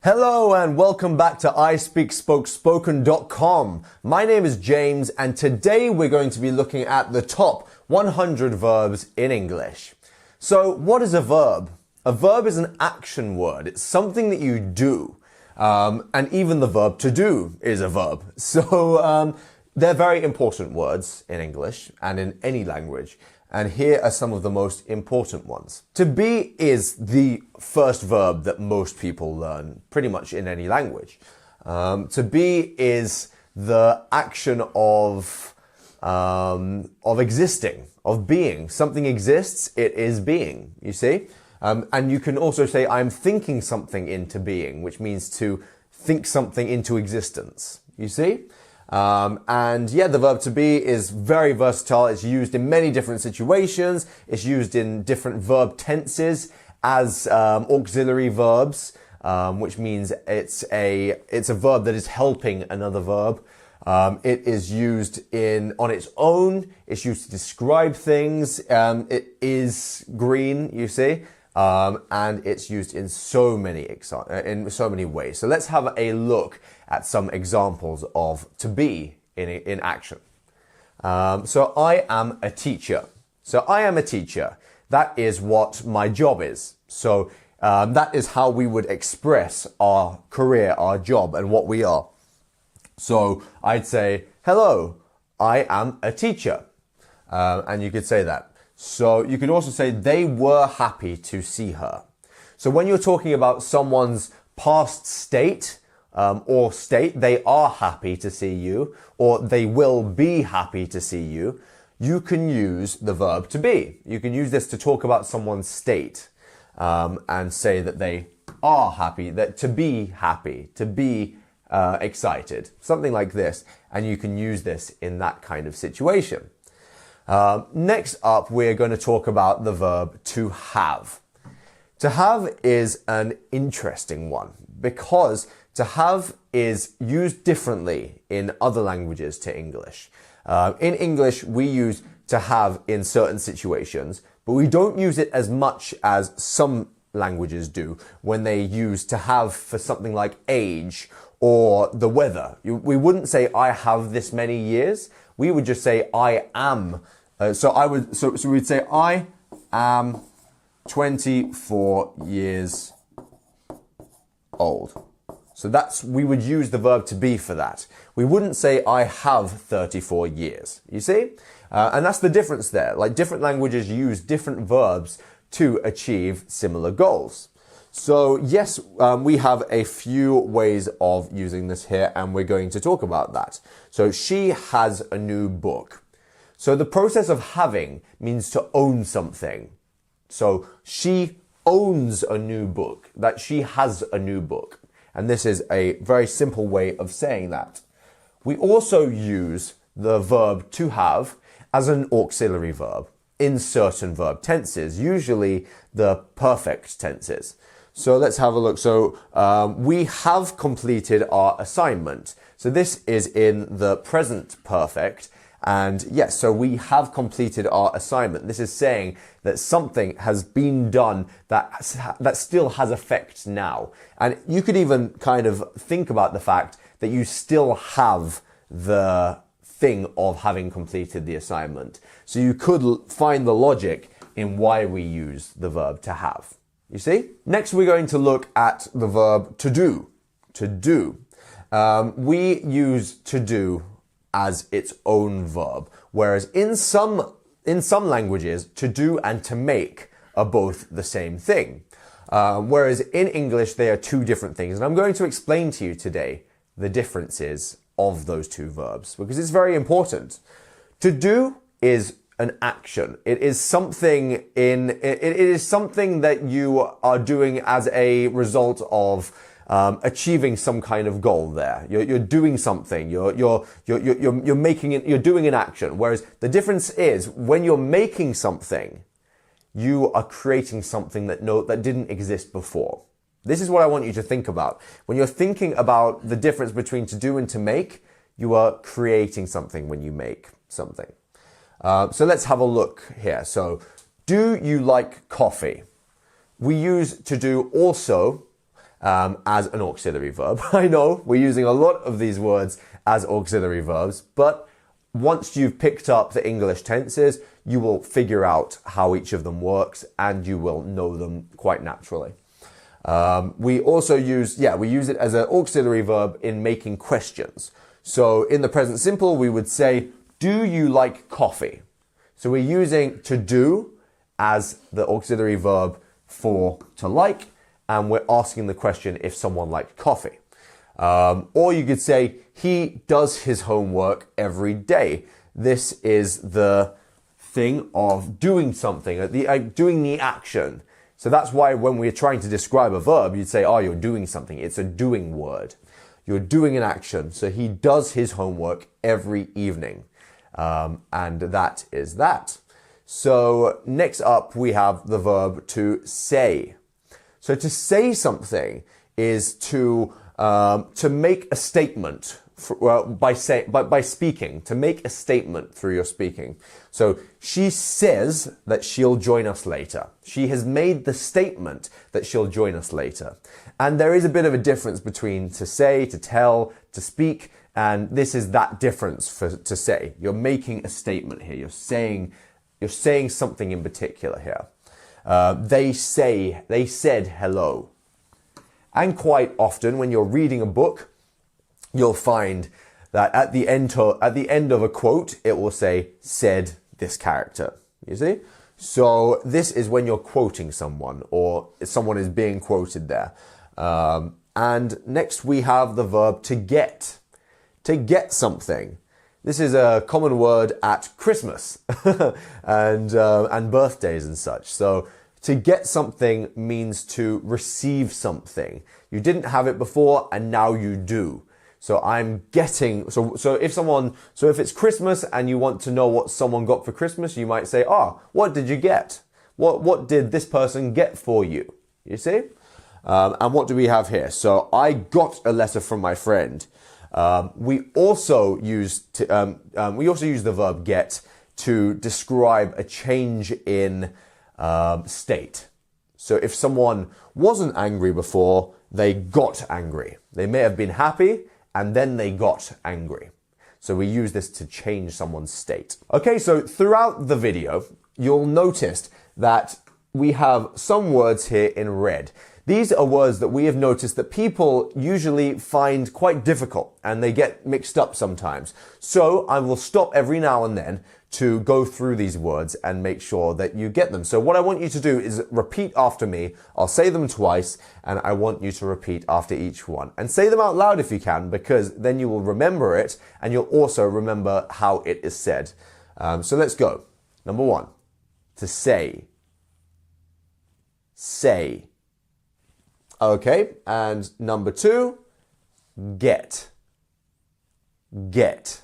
Hello and welcome back to ispeakspokespoken.com. My name is James and today we're going to be looking at the top 100 verbs in English. So what is a verb? A verb is an action word. It's something that you do. And even the verb to do is a verb. So they're very important words in English and in any language. And here are some of the most important ones. To be is the first verb that most people learn pretty much in any language. To be is the action of existing, of being. Something exists, it is being, you see? And you can also say, I'm thinking something into being, which means to think something into existence, you see? And yeah, the verb to be is very versatile. It's used in many different situations. It's used in different verb tenses as auxiliary verbs, which means it's a verb that is helping another verb. It is used on its own. It's used to describe things. It is green, you see. And it's used in so many ways. So let's have a look at some examples of to be in action. So I am a teacher. So I am a teacher. That is what my job is. So that is how we would express our career, our job, and what we are. So I'd say, hello, I am a teacher. And you could say that. So you could also say they were happy to see her. So when you're talking about someone's past state or state, they are happy to see you, or they will be happy to see you, you can use the verb to be. You can use this to talk about someone's state and say that they are happy, that to be happy, to be excited, something like this. And you can use this in that kind of situation. Next up, we're going to talk about the verb to have. To have is an interesting one because to have is used differently in other languages to English. In English, we use to have in certain situations, but we don't use it as much as some languages do when they use to have for something like age or the weather. We wouldn't say, I have this many years. We would just say, I am. So we'd say, I am 24 years old. So we would use the verb to be for that. We wouldn't say, I have 34 years. You see? And that's the difference there. Like different languages use different verbs to achieve similar goals. So yes, we have a few ways of using this here, and we're going to talk about that. So she has a new book. So the process of having means to own something. So she owns a new book, that she has a new book. And this is a very simple way of saying that. We also use the verb to have as an auxiliary verb in certain verb tenses, usually the perfect tenses. So let's have a look. So we have completed our assignment. So this is in the present perfect. And yes, so we have completed our assignment. This is saying that something has been done that still has effect now. And you could even kind of think about the fact that you still have the thing of having completed the assignment. So you could find the logic in why we use the verb to have. You see? Next, we're going to look at the verb to do. To do. We use to do as its own verb, whereas in some languages, to do and to make are both the same thing. Whereas in English, they are two different things. And I'm going to explain to you today the differences of those two verbs because it's very important. To do is an action. It is something that you are doing as a result of achieving some kind of goal there. You're doing something. You're making it. You're doing an action. Whereas the difference is when you're making something, you are creating something that didn't exist before. This is what I want you to think about. When you're thinking about the difference between to do and to make, you are creating something when you make something. So let's have a look here. So, do you like coffee? We use to do also as an auxiliary verb. I know we're using a lot of these words as auxiliary verbs, but once you've picked up the English tenses, you will figure out how each of them works and you will know them quite naturally. We also use it as an auxiliary verb in making questions. So in the present simple, we would say, do you like coffee? So we're using to do as the auxiliary verb for to like, and we're asking the question if someone liked coffee. Or you could say, he does his homework every day. This is the thing of doing something, doing the action. So that's why when we're trying to describe a verb, you'd say, oh, you're doing something. It's a doing word. You're doing an action. So he does his homework every evening. And that is that. So next up, we have the verb to say. So to say something is to make a statement by speaking, to make a statement through your speaking. So she says that she'll join us later. She has made the statement that she'll join us later. And there is a bit of a difference between to say, to tell, to speak, and this is that difference for to say. You're making a statement here. You're saying something in particular here. They said hello. And quite often when you're reading a book, you'll find that at the end of a quote, it will say, said this character. You see? So this is when you're quoting someone or someone is being quoted there. And next we have the verb to get. To get something. This is a common word at Christmas and birthdays and such. So to get something means to receive something. You didn't have it before and now you do. So I'm getting, so if it's Christmas and you want to know what someone got for Christmas, you might say, what did you get? What did this person get for you? You see? And what do we have here? So I got a letter from my friend. We also use the verb get to describe a change in state. So if someone wasn't angry before, they got angry. They may have been happy and then they got angry. So we use this to change someone's state. Okay, so throughout the video, you'll notice that we have some words here in red. These are words that we have noticed that people usually find quite difficult and they get mixed up sometimes. So I will stop every now and then to go through these words and make sure that you get them. So what I want you to do is repeat after me. I'll say them twice and I want you to repeat after each one. And say them out loud if you can, because then you will remember it and you'll also remember how it is said. So let's go. Number one, to say. Say. Okay, and number two, get. Get.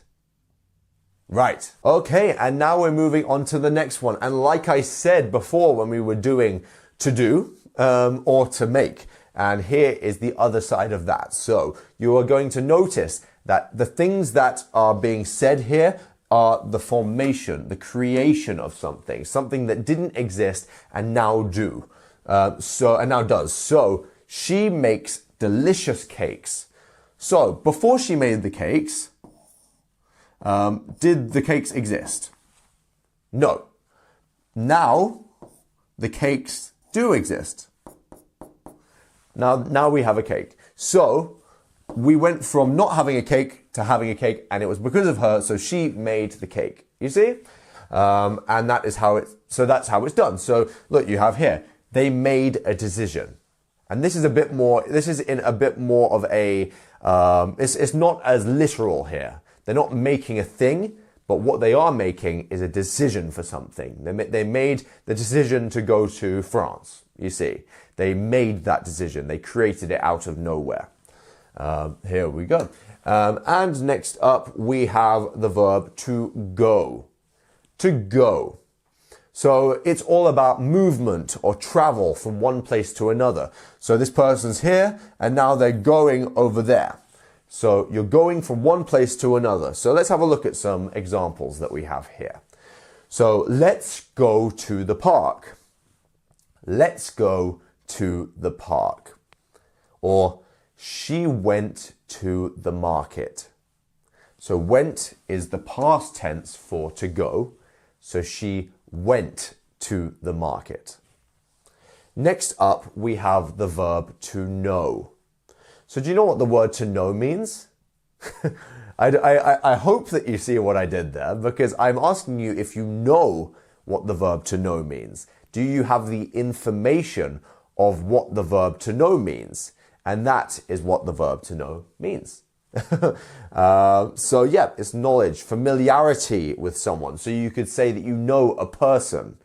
Right. Okay, and now we're moving on to the next one. And like I said before when we were doing to do or to make, and here is the other side of that. So you are going to notice that the things that are being said here are the formation, the creation of something that didn't exist and now do. And now does. So she makes delicious cakes. So before she made the cakes, did the cakes exist? No. Now the cakes do exist. Now we have a cake. So we went from not having a cake to having a cake, and it was because of her, so she made the cake. You see? And that's how it's done. So look, you have here, they made a decision. And this is in a bit more of a, it's not as literal here. They're not making a thing, but what they are making is a decision for something. They made the decision to go to France, you see. They made that decision. They created it out of nowhere. Here we go. And next up, we have the verb to go. To go. So it's all about movement or travel from one place to another. So this person's here and now they're going over there. So you're going from one place to another. So let's have a look at some examples that we have here. So let's go to the park. Let's go to the park. Or she went to the market. So went is the past tense for to go. So she went to the market. Next up, we have the verb to know. So do you know what the word to know means? I hope that you see what I did there, because I'm asking you if you know what the verb to know means. Do you have the information of what the verb to know means? And that is what the verb to know means. So yeah, it's knowledge, familiarity with someone. So you could say that you know a person.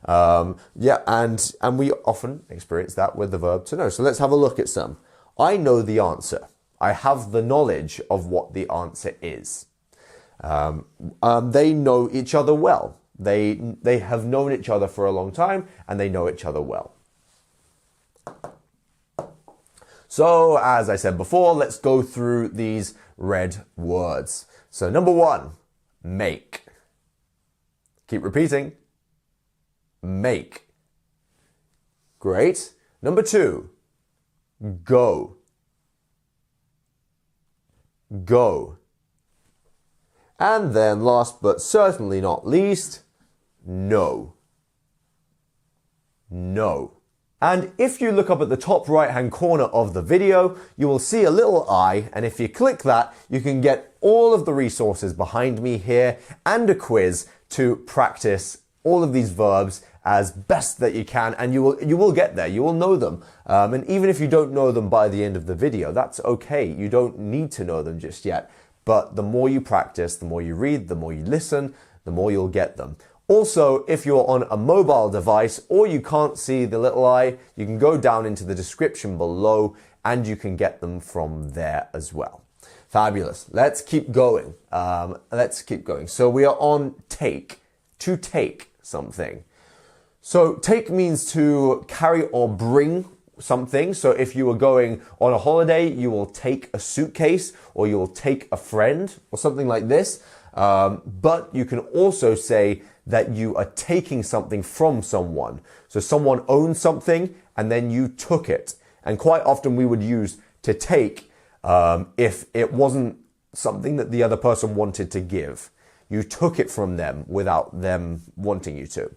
Yeah, and we often experience that with the verb to know. So let's have a look at some. I know the answer. I have the knowledge of what the answer is. They know each other well. They have known each other for a long time and they know each other well. So, as I said before, let's go through these red words. So, number one, make. Keep repeating. Make. Great. Number two, go. Go. And then last but certainly not least, know. Know. And if you look up at the top right hand corner of the video, you will see a little eye, and if you click that, you can get all of the resources behind me here and a quiz to practice all of these verbs as best that you can, and you will get there, you will know them. And even if you don't know them by the end of the video, that's okay. You don't need to know them just yet. But the more you practice, the more you read, the more you listen, the more you'll get them. Also, if you're on a mobile device or you can't see the little eye, you can go down into the description below and you can get them from there as well. Fabulous. Let's keep going. So we are on take, to take something. So take means to carry or bring something. So if you were going on a holiday, you will take a suitcase or you will take a friend or something like this. But you can also say that you are taking something from someone. So someone owns something and then you took it. And quite often we would use to take if it wasn't something that the other person wanted to give. You took it from them without them wanting you to.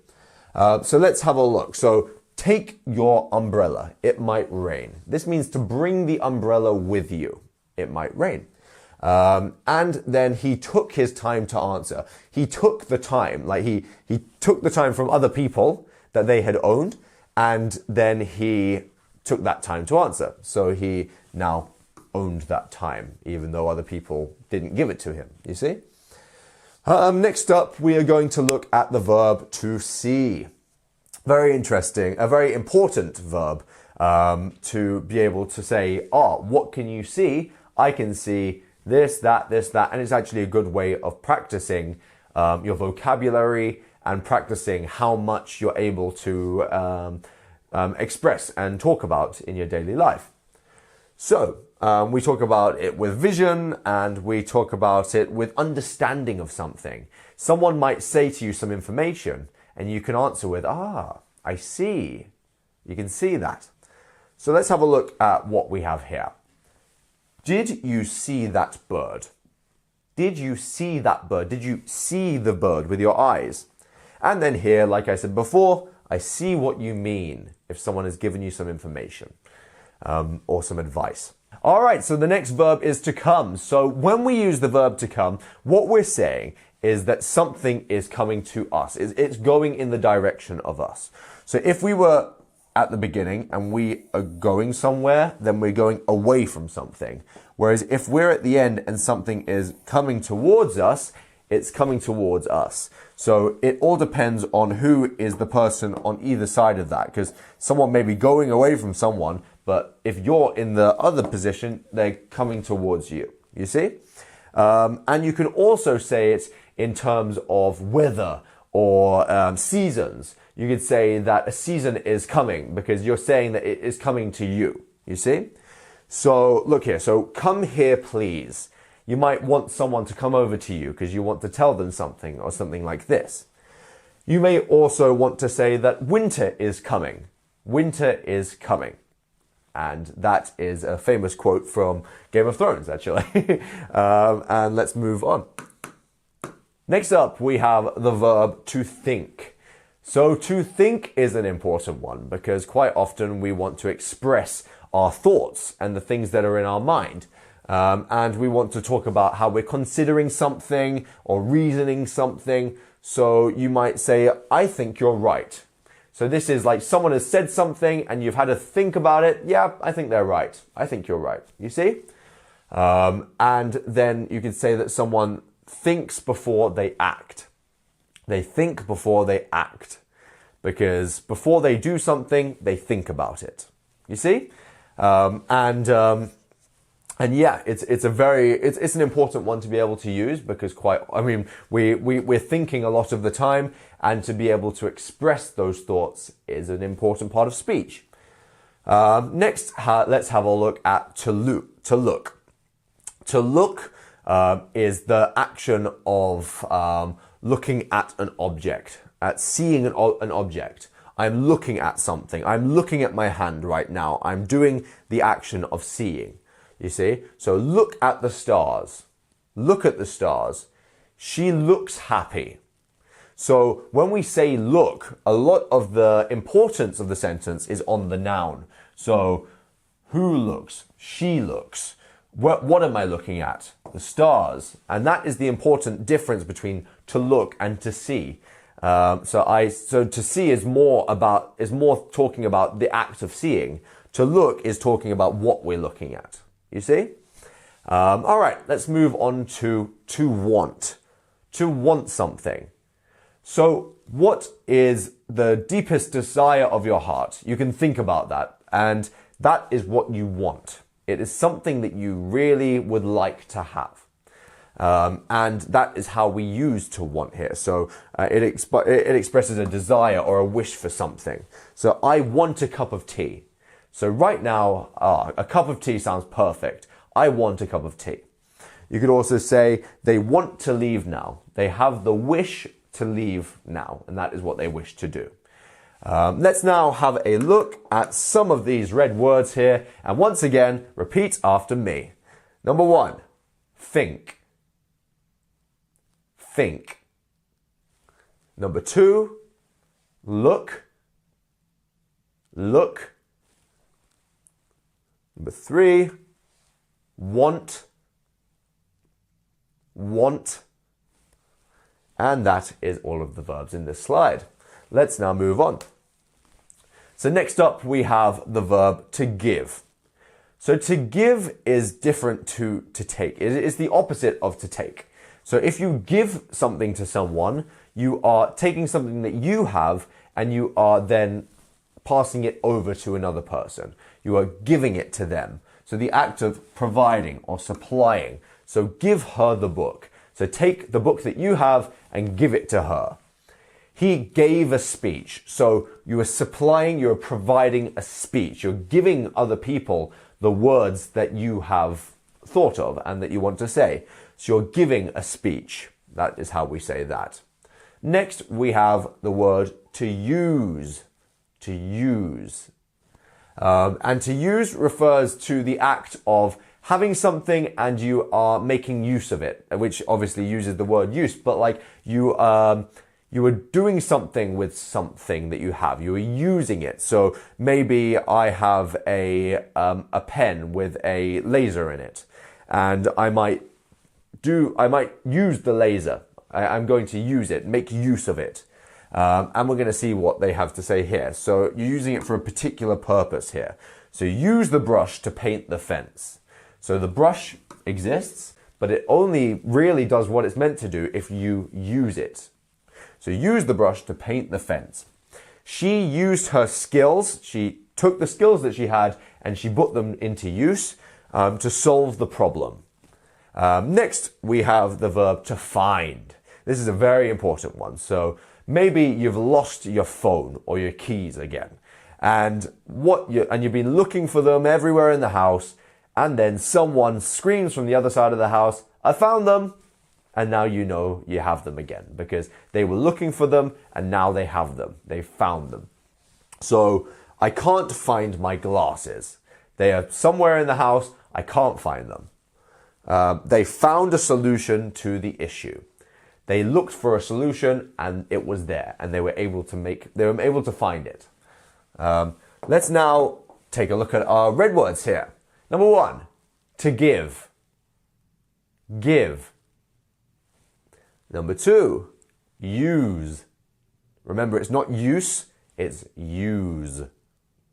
So let's have a look. So take your umbrella. It might rain. This means to bring the umbrella with you. It might rain. And then he took his time to answer. He took the time, like he took the time from other people that they had owned, and then he took that time to answer. So he now owned that time, even though other people didn't give it to him, you see? Next up, we are going to look at the verb to see. Very interesting, a very important verb to be able to say, what can you see? I can see this, that, and it's actually a good way of practicing your vocabulary and practicing how much you're able to express and talk about in your daily life. So, we talk about it with vision and we talk about it with understanding of something. Someone might say to you some information and you can answer with, I see. You can see that. So let's have a look at what we have here. Did you see that bird? Did you see that bird? Did you see the bird with your eyes? And then here, like I said before, I see what you mean if someone has given you some information or some advice. All right, so the next verb is to come. So when we use the verb to come, what we're saying is that something is coming to us. It's going in the direction of us. So if we were at the beginning and we are going somewhere, then we're going away from something. Whereas if we're at the end and something is coming towards us, it's coming towards us. So it all depends on who is the person on either side of that, because someone may be going away from someone, but if you're in the other position, they're coming towards you. You see? And you can also say it in terms of weather or seasons. You could say that a season is coming because you're saying that it is coming to you. You see? So look here. So come here, please. You might want someone to come over to you because you want to tell them something or something like this. You may also want to say that winter is coming. Winter is coming. And that is a famous quote from Game of Thrones, actually. And let's move on. Next up, we have the verb to think. So to think is an important one because quite often we want to express our thoughts and the things that are in our mind. And we want to talk about how we're considering something or reasoning something. So you might say, I think you're right. So this is like someone has said something and you've had to think about it. Yeah, I think they're right. I think you're right. You see? And then you could say that someone thinks before they act. They think before they act. Because before they do something, they think about it. You see? And yeah, it's an important one to be able to use because we're thinking a lot of the time, and to be able to express those thoughts is an important part of speech. Next, let's have a look at to look. To look is the action of looking at an object, at seeing an object. I'm looking at something. I'm looking at my hand right now. I'm doing the action of seeing. You see? So look at the stars. Look at the stars. She looks happy. So when we say look, a lot of the importance of the sentence is on the noun. So who looks? She looks. What am I looking at? The stars. And that is the important difference between to look and to see. So to see is more talking about the act of seeing. To look is talking about what we're looking at. You see? All right, let's move on to want. To want something. So what is the deepest desire of your heart? You can think about that. And that is what you want. It is something that you really would like to have. And that is how we use to want here. So it expresses a desire or a wish for something. So I want a cup of tea. So right now, a cup of tea sounds perfect. I want a cup of tea. You could also say they want to leave now. They have the wish to leave now, and that is what they wish to do. Let's now have a look at some of these red words here. And once again, repeat after me. Number 1, think. Think. Number 2, look. Look. Number 3, want. Want. And that is all of the verbs in this slide. Let's now move on. So next up we have the verb to give. So to give is different to take. It is the opposite of to take. So if you give something to someone, you are taking something that you have and you are then passing it over to another person. You are giving it to them. So the act of providing or supplying. So give her the book. So take the book that you have and give it to her. He gave a speech. So you are supplying, you're providing a speech. You're giving other people the words that you have thought of and that you want to say. So you're giving a speech. That is how we say that. Next, we have the word to use. To use. And to use refers to the act of having something and you are making use of it, which obviously uses the word use, but like you are doing something with something that you have. You are using it. So maybe I have a pen with a laser in it, and I might use the laser. I'm going to use it, make use of it. And we're going to see what they have to say here. So you're using it for a particular purpose here. So use the brush to paint the fence. So the brush exists, but it only really does what it's meant to do if you use it. So use the brush to paint the fence. She used her skills. She took the skills that she had and she put them into use to solve the problem. Next, we have the verb to find. This is a very important one. So maybe you've lost your phone or your keys again, and you've been looking for them everywhere in the house, and then someone screams from the other side of the house, "I found them!" And now you know you have them again because they were looking for them and now they have them. They found them. So I can't find my glasses. They are somewhere in the house. I can't find them. They found a solution to the issue. They looked for a solution and it was there, and they were able to find it. Let's now take a look at our red words here. Number 1, to give. Give. Number 2, use. Remember, it's not use, it's use.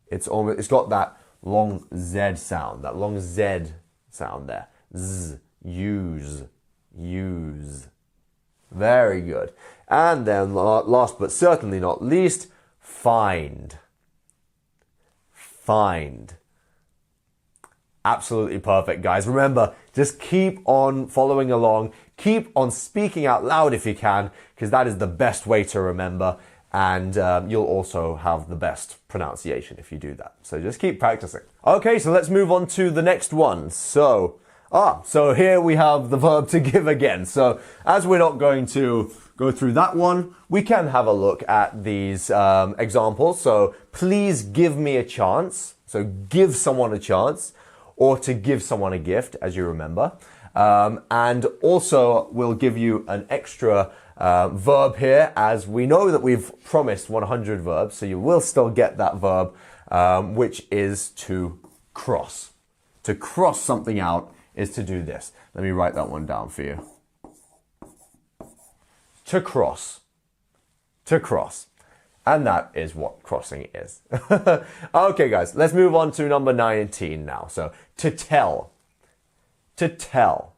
It's got that long Z sound, there. Z, use, use. Very good. And then last but certainly not least, find. Find. Absolutely perfect, guys. Remember, just keep on following along. Keep on speaking out loud if you can, because that is the best way to remember. And you'll also have the best pronunciation if you do that. So just keep practicing. Okay, so let's move on to the next one. So here we have the verb to give again. So as we're not going to go through that one, we can have a look at these examples. So please give me a chance. So give someone a chance, or to give someone a gift, as you remember. And also we'll give you an extra verb here, as we know that we've promised 100 verbs, so you will still get that verb, which is to cross. To cross something out is to do this. Let me write that one down for you. To cross. To cross. And that is what crossing is. Okay, guys, let's move on to number 19 now. So, to tell. To tell.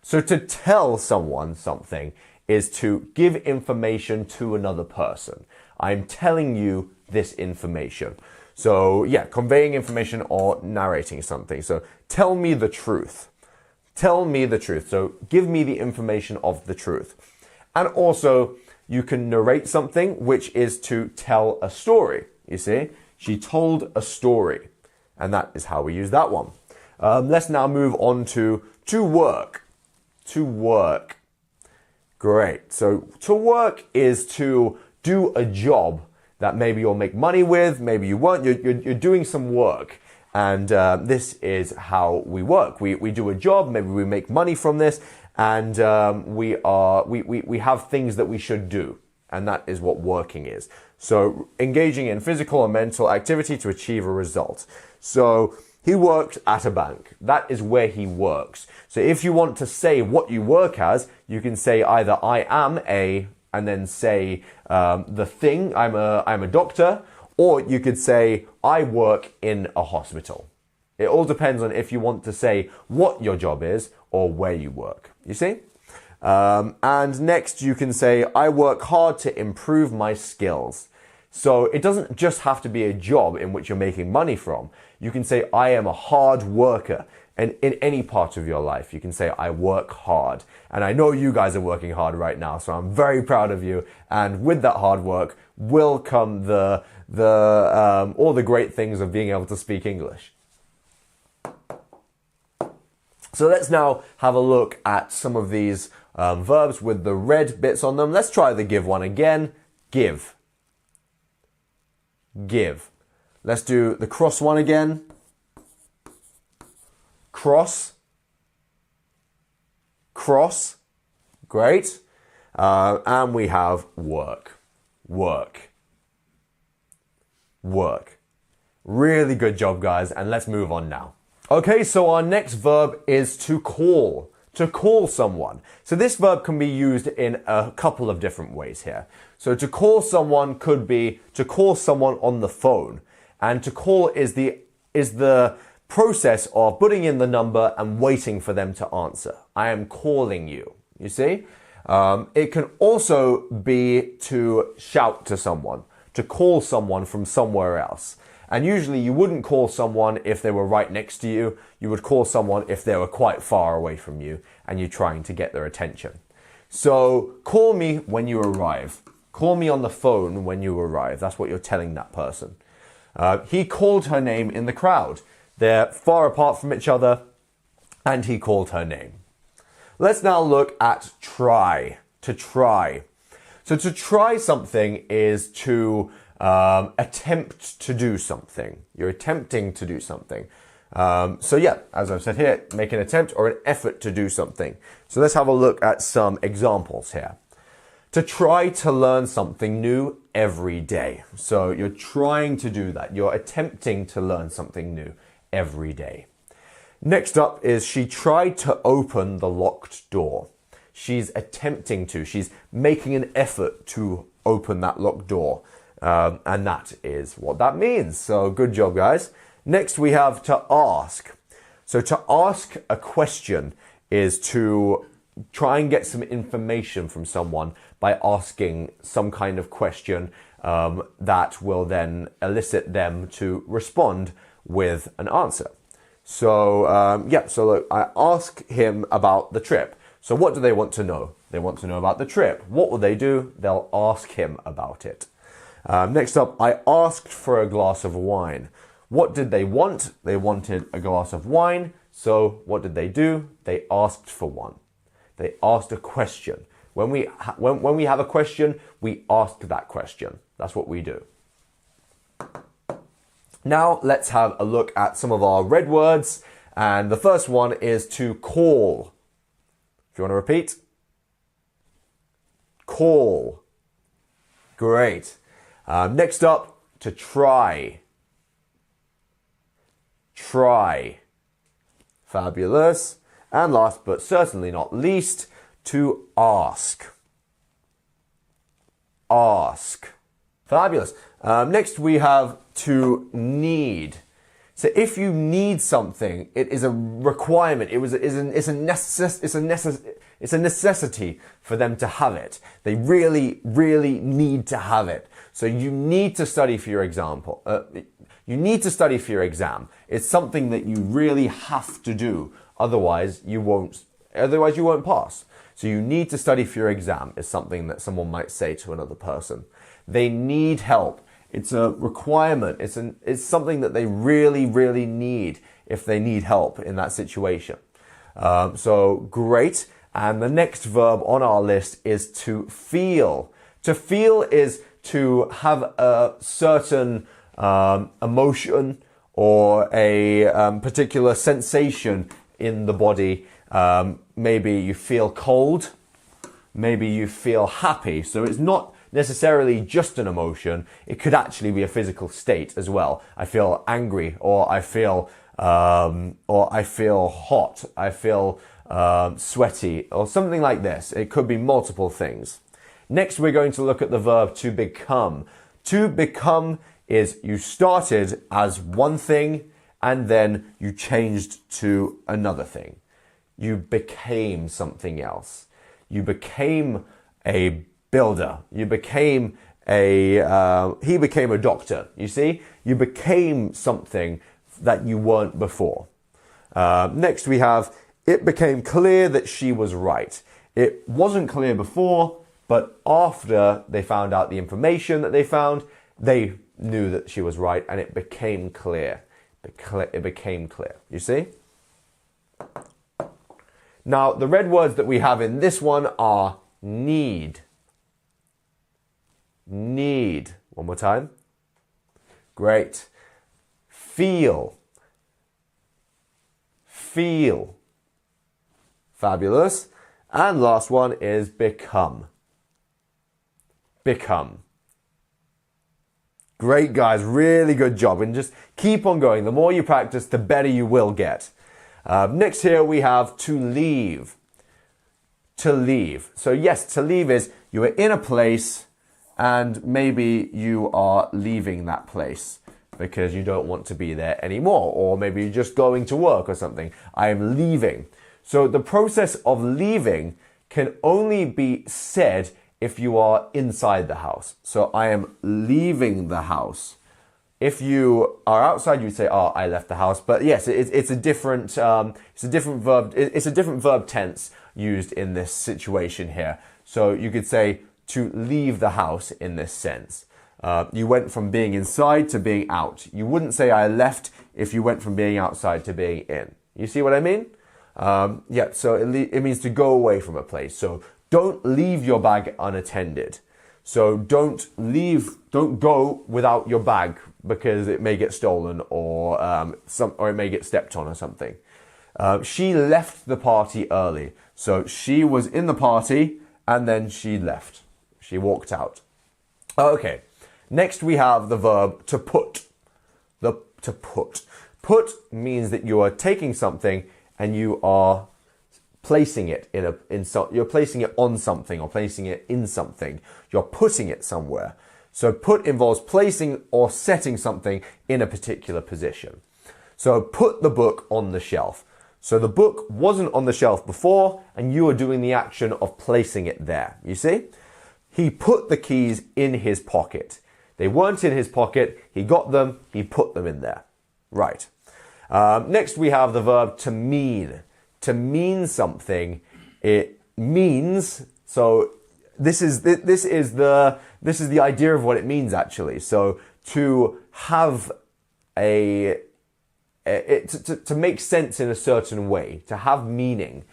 So, to tell someone something is to give information to another person. I'm telling you this information. So, yeah, conveying information or narrating something. So, tell me the truth. Tell me the truth. So, give me the information of the truth. And also, you can narrate something, which is to tell a story. You see, she told a story. And that is how we use that one. Let's now move on to work. To work. Great. So to work is to do a job that maybe you'll make money with, maybe you won't. You're doing some work. And this is how we work. We do a job, maybe we make money from this, and we have things that we should do. And that is what working is. So engaging in physical or mental activity to achieve a result. So he worked at a bank. That is where he works. So if you want to say what you work as, you can say either I am a, and then say the thing, I'm a doctor, or you could say I work in a hospital. It all depends on if you want to say what your job is or where you work. You see? And next you can say I work hard to improve my skills. So it doesn't just have to be a job in which you're making money from. You can say I am a hard worker. And in any part of your life, you can say I work hard. And I know you guys are working hard right now, so I'm very proud of you. And with that hard work will come all the great things of being able to speak English. So let's now have a look at some of these verbs with the red bits on them. Let's try the give one again. Give. Give. Let's do the cross one again. Cross. Cross. Great. And we have work. Work. Work. Really good job, guys. And let's move on now. Okay, so our next verb is to call. To call someone. So this verb can be used in a couple of different ways here. So to call someone could be to call someone on the phone. And to call is the process of putting in the number and waiting for them to answer. I am calling you. You see? It can also be to shout to someone, to call someone from somewhere else. And usually you wouldn't call someone if they were right next to you. You would call someone if they were quite far away from you and you're trying to get their attention. So call me when you arrive. Call me on the phone when you arrive. That's what you're telling that person. He called her name in the crowd. They're far apart from each other and he called her name. Let's now look at try. To try. So to try something is to attempt to do something. You're attempting to do something. So yeah, as I've said here, make an attempt or an effort to do something. So let's have a look at some examples here. To try to learn something new every day. So you're trying to do that. You're attempting to learn something new every day. Next up is she tried to open the locked door. She's attempting to. She's making an effort to open that locked door. And that is what that means. So good job, guys. Next, we have to ask. So to ask a question is to try and get some information from someone by asking some kind of question that will then elicit them to respond with an answer. So, so look, I ask him about the trip. So what do they want to know? They want to know about the trip. What will they do? They'll ask him about it. Next up, I asked for a glass of wine. What did they want? They wanted a glass of wine. So what did they do? They asked for one. They asked a question. When we have a question, we ask that question. That's what we do. Now let's have a look at some of our red words. And the first one is to call. If you want to repeat. Call. Great. Next up, to try. Try. Fabulous. And last but certainly not least, to ask. Ask. Fabulous. Next we have to need. So if you need something, it is a requirement. It's a necessity for them to have it. They really, really need to have it. So you need to study for your example. You need to study for your exam. It's something that you really have to do. Otherwise you won't pass. So you need to study for your exam is something that someone might say to another person. They need help. It's a requirement. It's something that they really, really need if they need help in that situation. So great. And the next verb on our list is to feel. To feel is to have a certain emotion or a particular sensation in the body. Maybe you feel cold. Maybe you feel happy. So it's not necessarily just an emotion. It could actually be a physical state as well. I feel angry, or I feel hot. I feel sweaty, or something like this. It could be multiple things. Next, we're going to look at the verb to become. To become is you started as one thing and then you changed to another thing. You became something else. You became a builder. You became he became a doctor. You see? You became something that you weren't before. Next we have, it became clear that she was right. It wasn't clear before, but after they found out the information that they found, they knew that she was right and it became clear. It became clear. You see? Now, the red words that we have in this one are need. Need. One more time. Great. Feel. Feel. Fabulous. And last one is become. Become. Great, guys. Really good job. And just keep on going. The more you practice, the better you will get. Next here we have to leave. To leave. So yes, to leave is you are in a place and maybe you are leaving that place because you don't want to be there anymore, or maybe you're just going to work or something. I am leaving. So the process of leaving can only be said if you are inside the house. So I am leaving the house. If you are outside, you say, "Oh, I left the house." But yes, it's a different verb. It's a different verb tense used in this situation here. So you could say to leave the house in this sense. You went from being inside to being out. You wouldn't say I left if you went from being outside to being in. You see what I mean? So it means to go away from a place. So don't leave your bag unattended. So don't go without your bag because it may get stolen or it may get stepped on or something. She left the party early. So she was in the party and then she left. She walked out. Okay. Next we have the verb to put. To put. Put means that you are taking something and you are placing it you're placing it on something or placing it in something. You're putting it somewhere. So put involves placing or setting something in a particular position. So put the book on the shelf. So the book wasn't on the shelf before and you are doing the action of placing it there. You see? He put the keys in his pocket. They weren't in his pocket. He got them. He put them in there. Right. Next we have the verb to mean. To mean something. It means. So this is the idea of what it means actually. So to have to make sense in a certain way, to have meaning.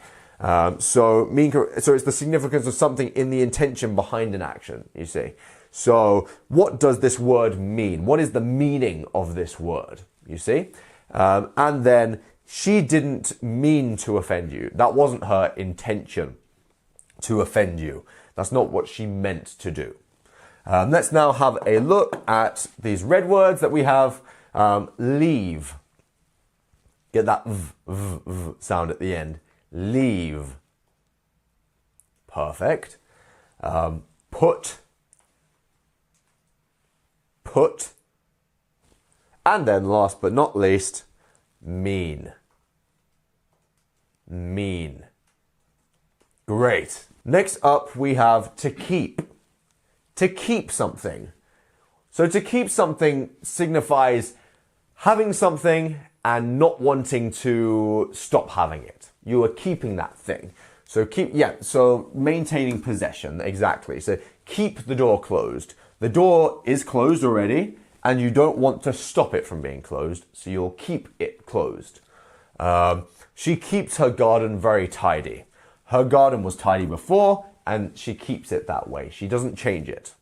So it's the significance of something in the intention behind an action, you see. So what does this word mean? What is the meaning of this word, you see? And then she didn't mean to offend you. That wasn't her intention to offend you. That's not what she meant to do. Let's now have a look at these red words that we have. Leave. Get that v sound at the end. Leave. Perfect. Put. Put. And then last but not least, mean. Mean. Great. Next up we have to keep. To keep something. So to keep something signifies having something and not wanting to stop having it. You are keeping that thing. So maintaining possession, exactly. So keep the door closed. The door is closed already and you don't want to stop it from being closed, so you'll keep it closed. She keeps her garden very tidy. Her garden was tidy before and she keeps it that way. She doesn't change it.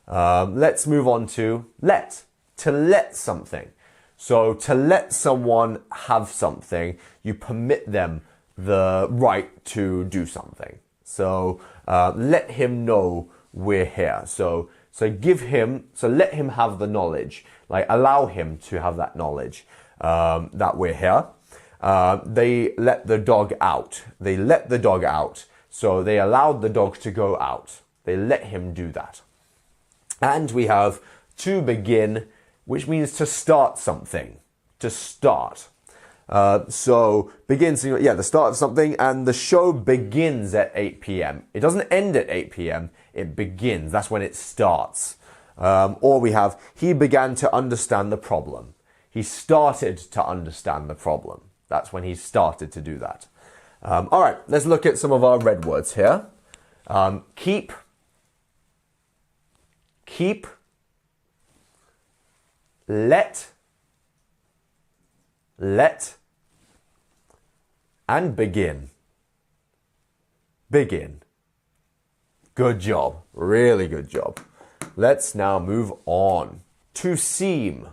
Let's move on to let. To let something. So to let someone have something, you permit them the right to do something. So let him know we're here. So let him have the knowledge. Like allow him to have that knowledge that we're here. They let the dog out. They let the dog out. So they allowed the dog to go out. They let him do that. And we have to begin, which means to start something. To start. So begins, the start of something, and the show begins at 8 p.m. It doesn't end at 8 p.m. It begins. That's when it starts. Or we have, he began to understand the problem. He started to understand the problem. That's when he started to do that. All right, let's look at some of our red words here. Keep. Keep. Let. Let. And begin. Begin. Good job. Really good job. Let's now move on. To seem.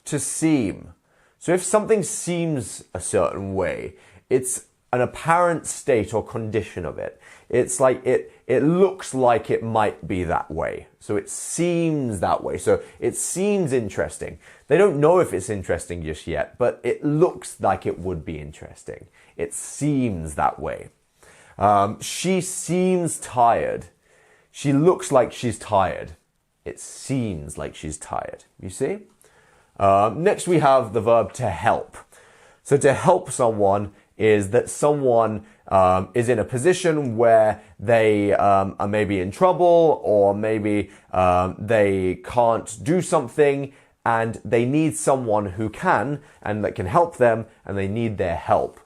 To seem. So if something seems a certain way, it's an apparent state or condition of it. It's like it looks like it might be that way. So it seems that way. So it seems interesting. They don't know if it's interesting just yet, but it looks like it would be interesting. It seems that way. She seems tired. She looks like she's tired. It seems like she's tired. You see? Next we have the verb to help. So to help someone is that someone is in a position where they are maybe in trouble, or maybe they can't do something and they need someone who can and that can help them, and they need their help.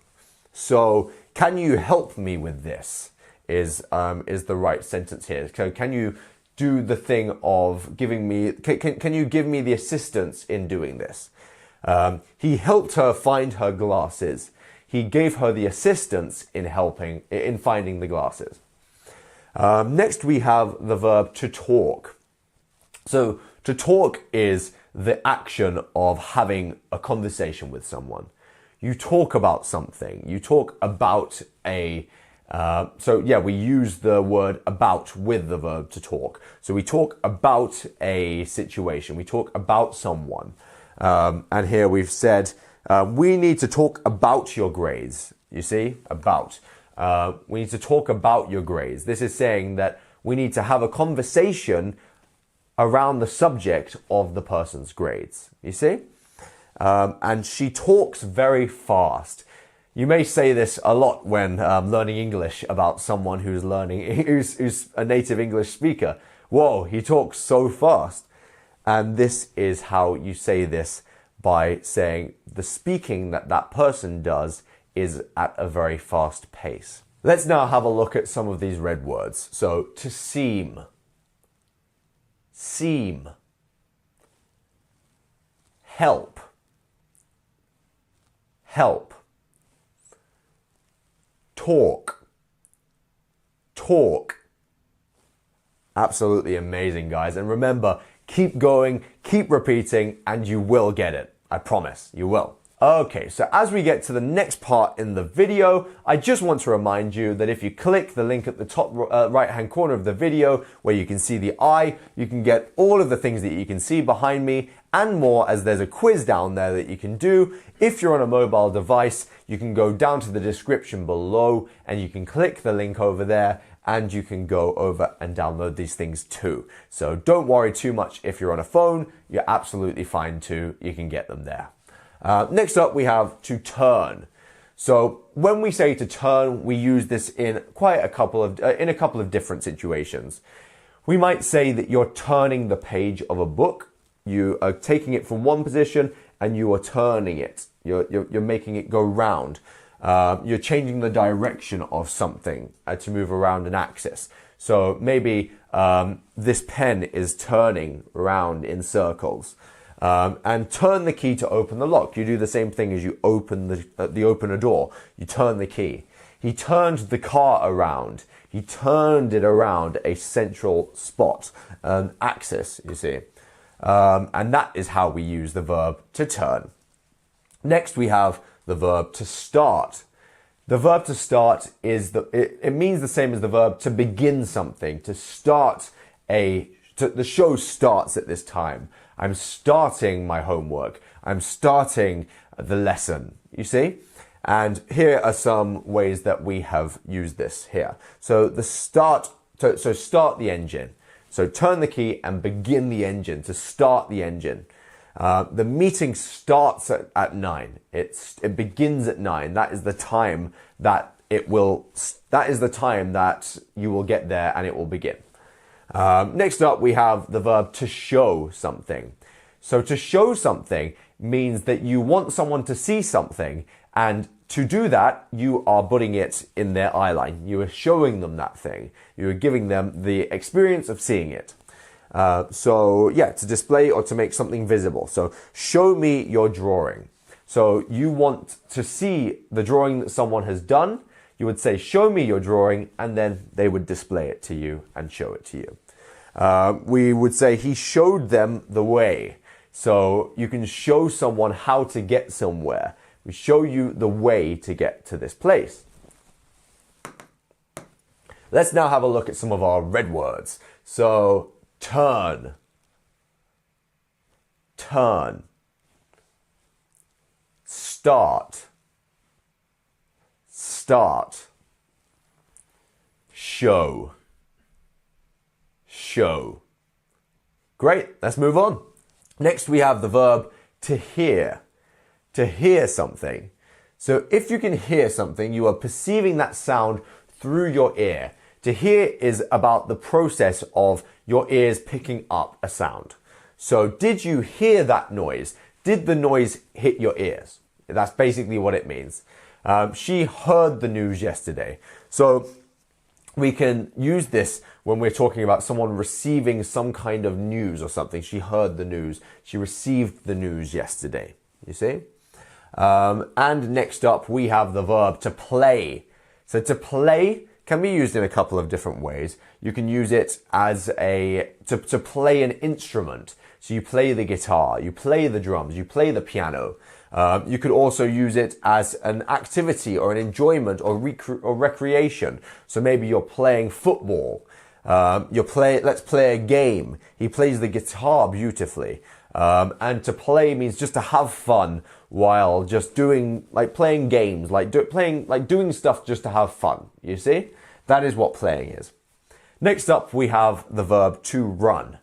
So can you help me with this is the right sentence here. So can you do the thing of giving me, can you give me the assistance in doing this? He helped her find her glasses. He gave her the assistance in finding the glasses. Next we have the verb to talk. So to talk is the action of having a conversation with someone. You talk about something. You talk about a... we use the word about with the verb to talk. So we talk about a situation. We talk about someone. And here we've said, we need to talk about your grades. You see? About. We need to talk about your grades. This is saying that we need to have a conversation around the subject of the person's grades. You see? And she talks very fast. You may say this a lot when learning English about someone who's who's a native English speaker. Whoa, he talks so fast. And this is how you say this, by saying the speaking that person does is at a very fast pace. Let's now have a look at some of these red words. So, to seem. Seem. Help. Help. Talk. Talk. Absolutely amazing, guys. And remember, keep going, keep repeating, and you will get it. I promise, you will. Okay, so as we get to the next part in the video, I just want to remind you that if you click the link at the top right-hand corner of the video where you can see the eye, you can get all of the things that you can see behind me and more, as there's a quiz down there that you can do. If you're on a mobile device, you can go down to the description below and you can click the link over there and you can go over and download these things too. So don't worry too much if you're on a phone, you're absolutely fine too, you can get them there. Next up, we have to turn. So when we say to turn, we use this in a couple of different situations. We might say that you're turning the page of a book. You are taking it from one position and you are turning it. You're making it go round. You're changing the direction of something to move around an axis. So maybe this pen is turning around in circles. And turn the key to open the lock. You do the same thing as you open open a door. You turn the key. He turned the car around. He turned it around a central spot, an axis, you see. And that is how we use the verb to turn. Next, we have the verb to start. The verb to start it means the same as the verb to begin something, to start the show starts at this time. I'm starting my homework. I'm starting the lesson, you see? And here are some ways that we have used this here. So start the engine. So turn the key and begin the engine, to start the engine. The meeting starts at 9. It begins at 9. That is the time that you will get there and it will begin. Next up, we have the verb to show something. So to show something means that you want someone to see something, and to do that, you are putting it in their eye line. You are showing them that thing. You are giving them the experience of seeing it. To display or to make something visible. So show me your drawing. So you want to see the drawing that someone has done. You would say, show me your drawing, and then they would display it to you and show it to you. We would say he showed them the way. So you can show someone how to get somewhere. We show you the way to get to this place. Let's now have a look at some of our red words. So turn, turn, start, start, show, show. Great, let's move on. Next we have the verb to hear something. So if you can hear something, you are perceiving that sound through your ear. To hear is about the process of your ears picking up a sound. So did you hear that noise? Did the noise hit your ears? That's basically what it means. She heard the news yesterday. So we can use this when we're talking about someone receiving some kind of news or something. She heard the news. She received the news yesterday. You see? And next up, we have the verb to play. So to play can be used in a couple of different ways. You can use it as to play an instrument. So you play the guitar, you play the drums, you play the piano. You could also use it as an activity or an enjoyment or recreation. So maybe you're playing football. Let's play a game. He plays the guitar beautifully. And to play means just to have fun while just doing, like playing games, doing stuff just to have fun. You see? That is what playing is. Next up, we have the verb to run.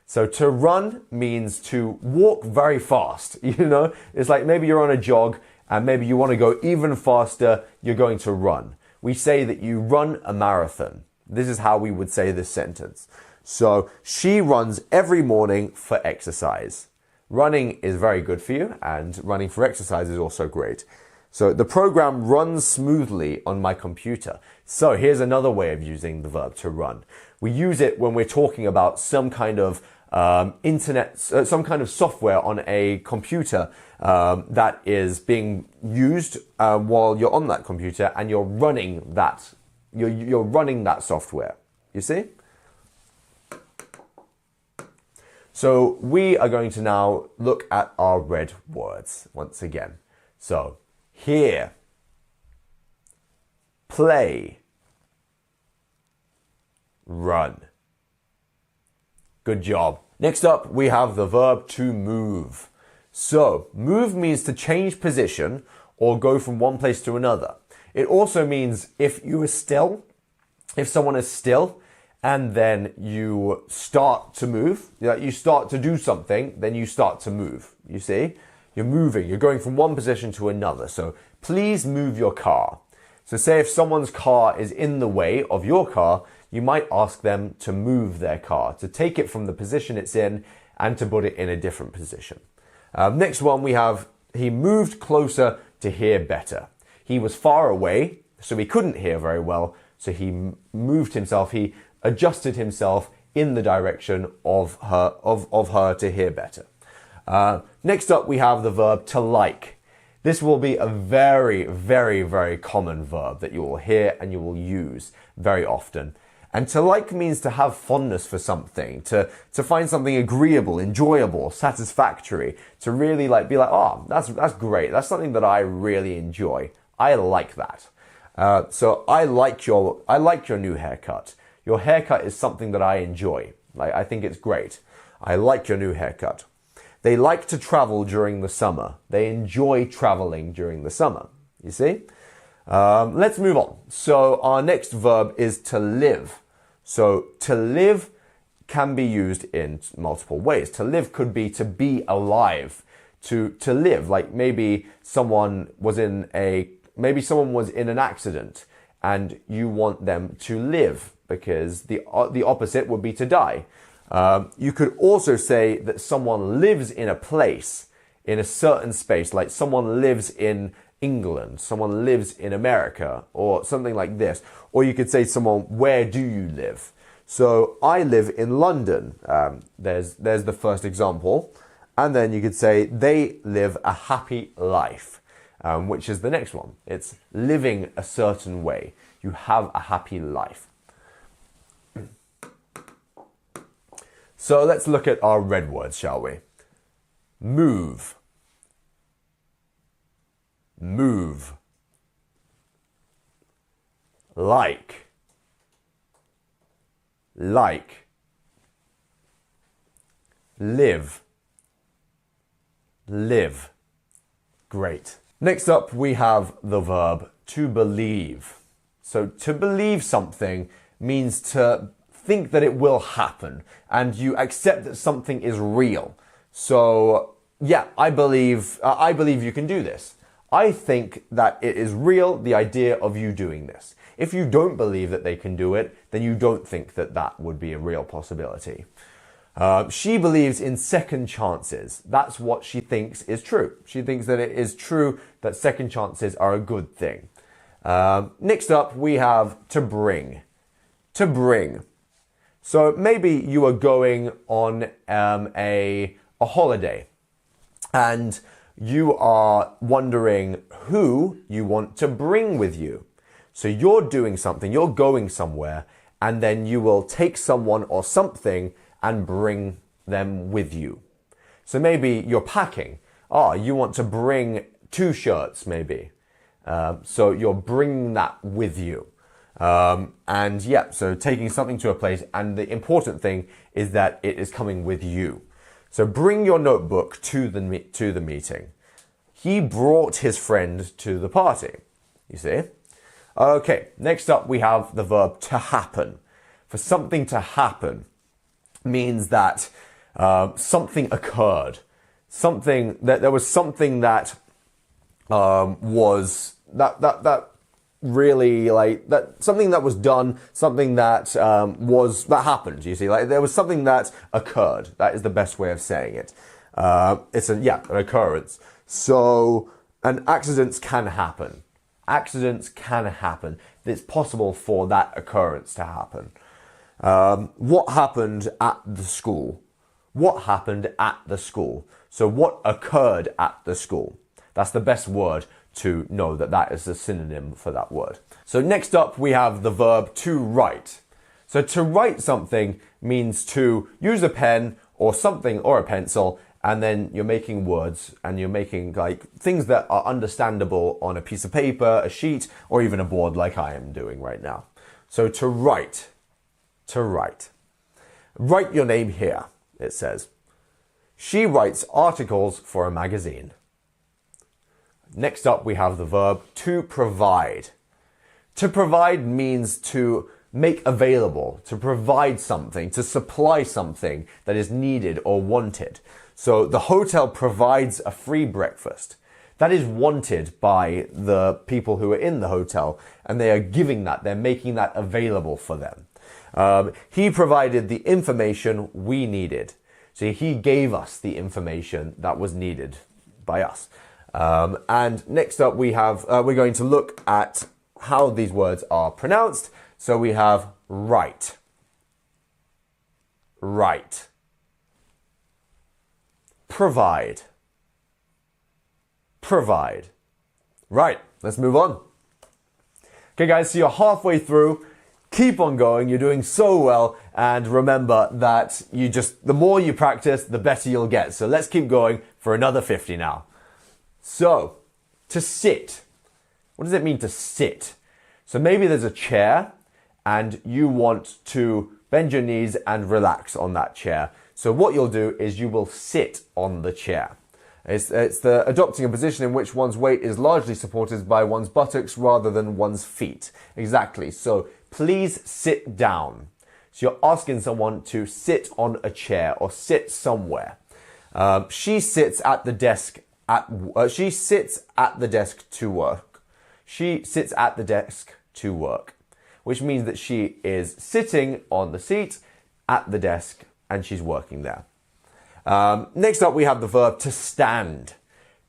So to run means to walk very fast. You know, it's like maybe you're on a jog and maybe you want to go even faster. You're going to run. We say that you run a marathon. This is how we would say this sentence. So she runs every morning for exercise. Running is very good for you, and running for exercise is also great. So the program runs smoothly on my computer. So here's another way of using the verb to run. We use it when we're talking about some kind of some kind of software on a computer that is being used while you're on that computer, and you're running that. You're running that software. You see? So we are going to now look at our red words once again. So hear, play, run. Good job. Next up, we have the verb to move. So move means to change position or go from one place to another. It also means if someone is still, and then you start to move, you start to do something, then you start to move. You see? You're moving, you're going from one position to another. So please move your car. So say if someone's car is in the way of your car, you might ask them to move their car, to take it from the position it's in and to put it in a different position. Next one we have, he moved closer to hear better. He was far away, so he couldn't hear very well, so he moved himself, he adjusted himself in the direction of her to hear better. Next up, we have the verb to like. This will be a very, very, very common verb that you will hear and you will use very often. And to like means to have fondness for something, to find something agreeable, enjoyable, satisfactory, to really be like, oh, that's great. That's something that I really enjoy. I like that. So I like your new haircut. Your haircut is something that I enjoy. I think it's great. I like your new haircut. They like to travel during the summer. They enjoy traveling during the summer. You see? Let's move on. So our next verb is to live. So to live can be used in multiple ways. To live could be to be alive. To live, like maybe someone was in an accident and you want them to live, because the opposite would be to die. You could also say that someone lives in a place, in a certain space, like someone lives in England, someone lives in America, or something like this. Or you could say someone, where do you live? So I live in London. There's the first example. And then you could say they live a happy life, which is the next one. It's living a certain way. You have a happy life. So let's look at our red words, shall we? Move. Move. Like. Like. Live. Live. Great. Next up, we have the verb to believe. So to believe something means to think that it will happen, and you accept that something is real. So yeah, I believe you can do this. I think that it is real, the idea of you doing this. If you don't believe that they can do it, then you don't think that that would be a real possibility. She believes in second chances. That's what she thinks is true. She thinks that it is true that second chances are a good thing. Next up, we have to bring. To bring. So maybe you are going on a holiday and you are wondering who you want to bring with you. So you're doing something, you're going somewhere, and then you will take someone or something and bring them with you. So maybe you're packing. You want to bring 2 shirts, maybe. So you're bringing that with you. And yeah, so taking something to a place, and the important thing is that it is coming with you. So bring your notebook to the meeting. He brought his friend to the party. You see? Okay, next up we have the verb to happen. For something to happen means that something occurred. There was something that really like that, something that was done, something that that happened. You see, like there was something that occurred. That is the best way of saying it. It's an occurrence. So, and accidents can happen. Accidents can happen. It's possible for that occurrence to happen. What happened at the school? What happened at the school? So what occurred at the school? That's the best word to know that is a synonym for that word. So next up we have the verb to write. So to write something means to use a pen or something or a pencil, and then you're making words and you're making like things that are understandable on a piece of paper, a sheet, or even a board like I am doing right now. So to write. To write. Write your name here, it says. She writes articles for a magazine. Next up, we have the verb to provide. To provide means to make available, to provide something, to supply something that is needed or wanted. So the hotel provides a free breakfast. That is wanted by the people who are in the hotel, and they are giving that, they're making that available for them. He provided the information we needed. So he gave us the information that was needed by us. And next up we have, we're going to look at how these words are pronounced. So we have write. Write. Provide. Provide. Right, let's move on. Okay guys, so you're halfway through. Keep on going, you're doing so well, and remember that the more you practice, the better you'll get. So let's keep going for another 50 now. So, to sit. What does it mean to sit? So maybe there's a chair and you want to bend your knees and relax on that chair. So what you'll do is you will sit on the chair. It's the adopting a position in which one's weight is largely supported by one's buttocks rather than one's feet. Exactly. So please sit down. So you're asking someone to sit on a chair or sit somewhere. She sits at the desk she sits at the desk to work. She sits at the desk to work, which means that she is sitting on the seat at the desk and she's working there. Next up, we have the verb to stand.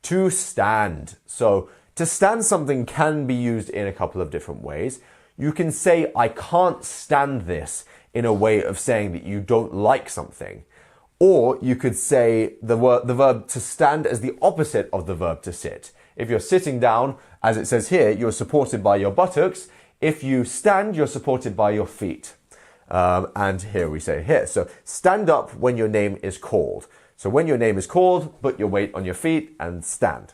To stand. So to stand something can be used in a couple of different ways. You can say, I can't stand this, in a way of saying that you don't like something. Or you could say the verb to stand as the opposite of the verb to sit. If you're sitting down, as it says here, you're supported by your buttocks. If you stand, you're supported by your feet. And here we say here. So stand up when your name is called. So when your name is called, put your weight on your feet and stand.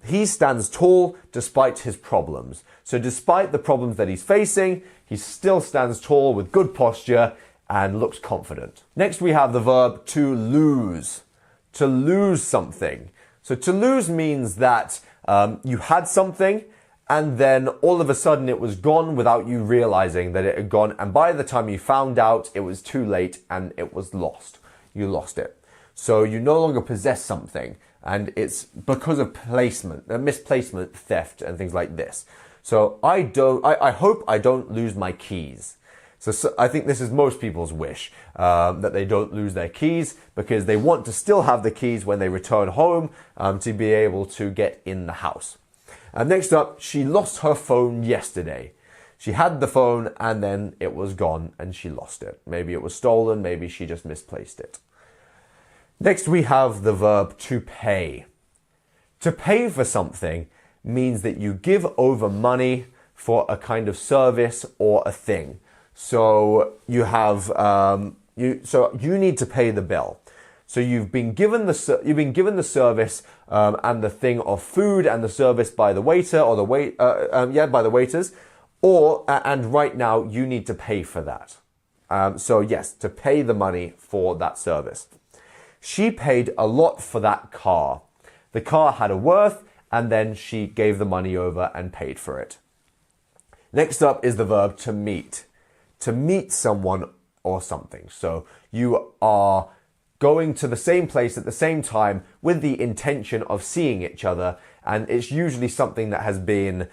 He stands tall despite his problems. So despite the problems that he's facing, he still stands tall with good posture and looks confident. Next we have the verb to lose. To lose something. So to lose means that you had something and then all of a sudden it was gone without you realizing that it had gone, and by the time you found out it was too late and it was lost. You lost it. So you no longer possess something, and it's because of misplacement, theft and things like this. So I hope I don't lose my keys. So I think this is most people's wish, that they don't lose their keys because they want to still have the keys when they return home to be able to get in the house. Next up, she lost her phone yesterday. She had the phone and then it was gone and she lost it. Maybe it was stolen, maybe she just misplaced it. Next we have the verb to pay. To pay for something means that you give over money for a kind of service or a thing. So you have, you need to pay the bill. So you've been given the service and the thing of food and the service by the waiter or by the waiters, and right now you need to pay for that. So yes, to pay the money for that service. She paid a lot for that car. The car had a worth, and then she gave the money over and paid for it. Next up is the verb to meet. To meet someone or something. So you are going to the same place at the same time with the intention of seeing each other, and it's usually something that has been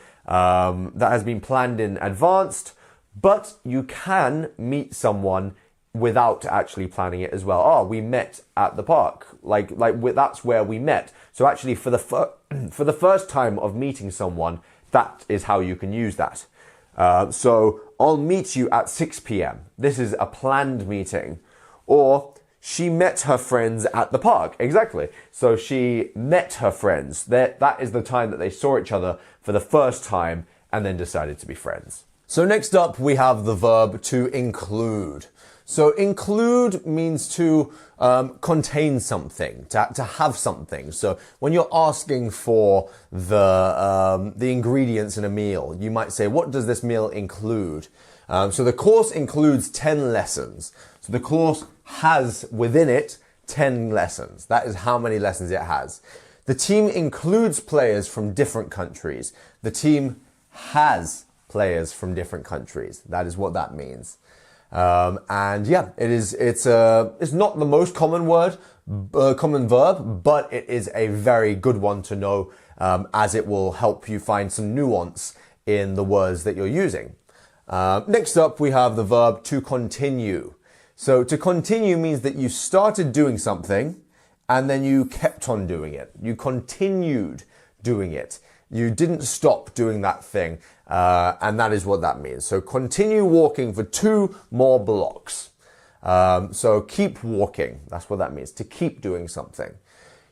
planned in advance, but you can meet someone without actually planning it as well. Oh, we met at the park. That's where we met. So actually for the first time of meeting someone, that is how you can use that. So I'll meet you at 6 p.m. This is a planned meeting. Or she met her friends at the park. Exactly. So she met her friends. That is the time that they saw each other for the first time and then decided to be friends. So next up we have the verb to include. So include means to contain something, to have something. So when you're asking for the ingredients in a meal, you might say, what does this meal include? So the course includes 10 lessons. So the course has within it 10 lessons. That is how many lessons it has. The team includes players from different countries. The team has players from different countries. That is what that means. And yeah, it's not the most common verb, but it is a very good one to know, as it will help you find some nuance in the words that you're using. Next up, we have the verb to continue. So to continue means that you started doing something and then you kept on doing it. You continued doing it. You didn't stop doing that thing. And that is what that means. So continue walking for 2 more blocks. So keep walking. That's what that means, to keep doing something.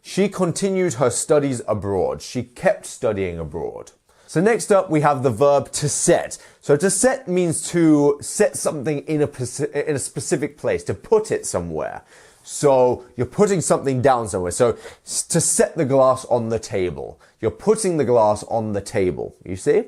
She continued her studies abroad. She kept studying abroad. So next up we have the verb to set. So to set means to set something in a specific place, to put it somewhere. So you're putting something down somewhere. So to set the glass on the table. You're putting the glass on the table. You see?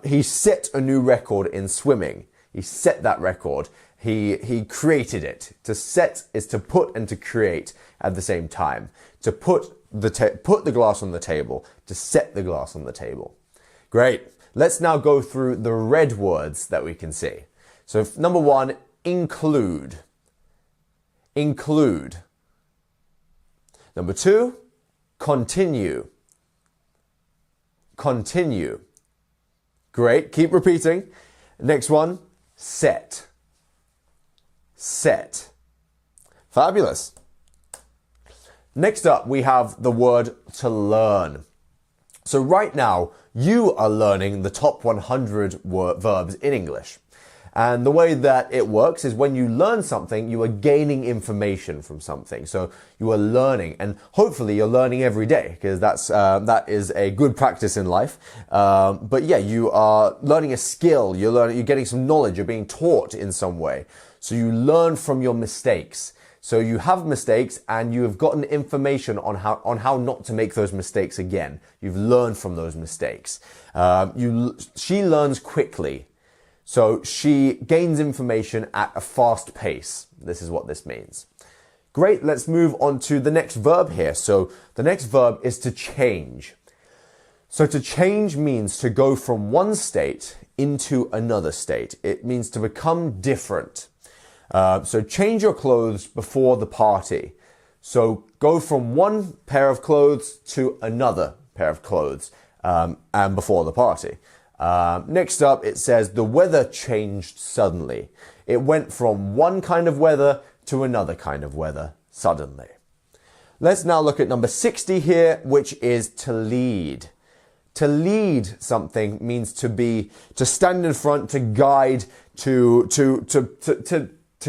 He set a new record in swimming. He set that record. He created it. To set is to put and to create at the same time. To put the glass on the table. To set the glass on the table. Great. Let's now go through the red words that we can see. So number 1, include. Include. Number 2, continue. Continue. Great. Keep repeating. Next one, set. Set. Fabulous. Next up, we have the word to learn. So right now, you are learning the top 100 verbs in English. And the way that it works is when you learn something, you are gaining information from something. So you are learning, and hopefully you're learning every day, because that is a good practice in life. But yeah, you are learning a skill. You're getting some knowledge. You're being taught in some way. So you learn from your mistakes. So you have mistakes and you have gotten information on how not to make those mistakes again. You've learned from those mistakes. She learns quickly. So she gains information at a fast pace. This is what this means. Great, let's move on to the next verb here. So the next verb is to change. So to change means to go from one state into another state. It means to become different. So change your clothes before the party. So go from one pair of clothes to another pair of clothes and before the party. Next up, it says the weather changed suddenly. It went from one kind of weather to another kind of weather suddenly. Let's now look at number 60 here, which is to lead. To lead something means to stand in front, to guide, to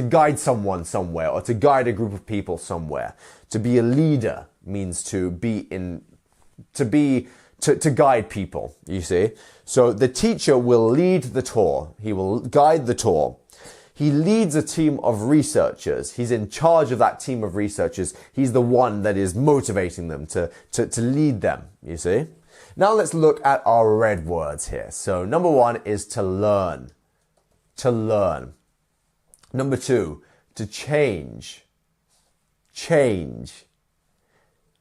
guide someone somewhere, or to guide a group of people somewhere. To be a leader means to guide people, you see. So the teacher will lead the tour. He will guide the tour. He leads a team of researchers. He's in charge of that team of researchers. He's the one that is motivating them to lead them, you see? Now let's look at our red words here. So number 1 is to learn. To learn. Number 2, to change. Change.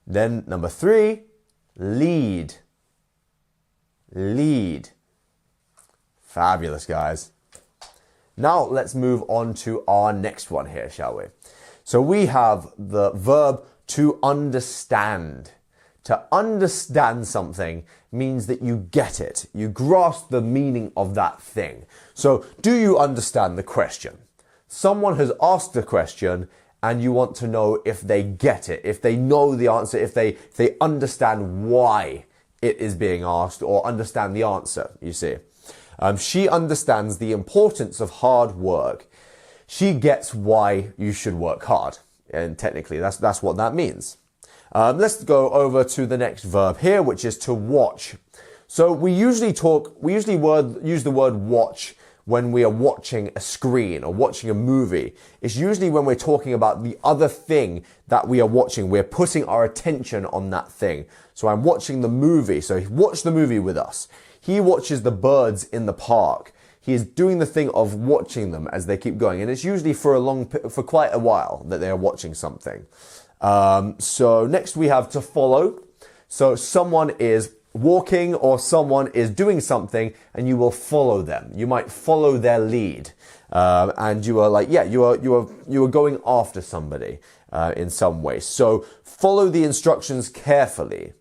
Then number 3, lead. Lead. Fabulous, guys. Now let's move on to our next one here, shall we? So we have the verb to understand. To understand something means that you get it. You grasp the meaning of that thing. So do you understand the question? Someone has asked a question and you want to know if they get it, if they know the answer, if they understand why it is being asked or understand the answer, you see. She understands the importance of hard work. She gets why you should work hard. And technically, that's what that means. Let's go over to the next verb here, which is to watch. So we usually use the word watch when we are watching a screen or watching a movie. It's usually when we're talking about the other thing that we are watching. We're putting our attention on that thing. So I'm watching the movie. So watch the movie with us. He watches the birds in the park. He is doing the thing of watching them as they keep going. And it's usually for quite a while that they are watching something. So next we have to follow. So someone is walking or someone is doing something and you will follow them. You might follow their lead. And you are like, yeah, you are going after somebody, in some way. So follow the instructions carefully.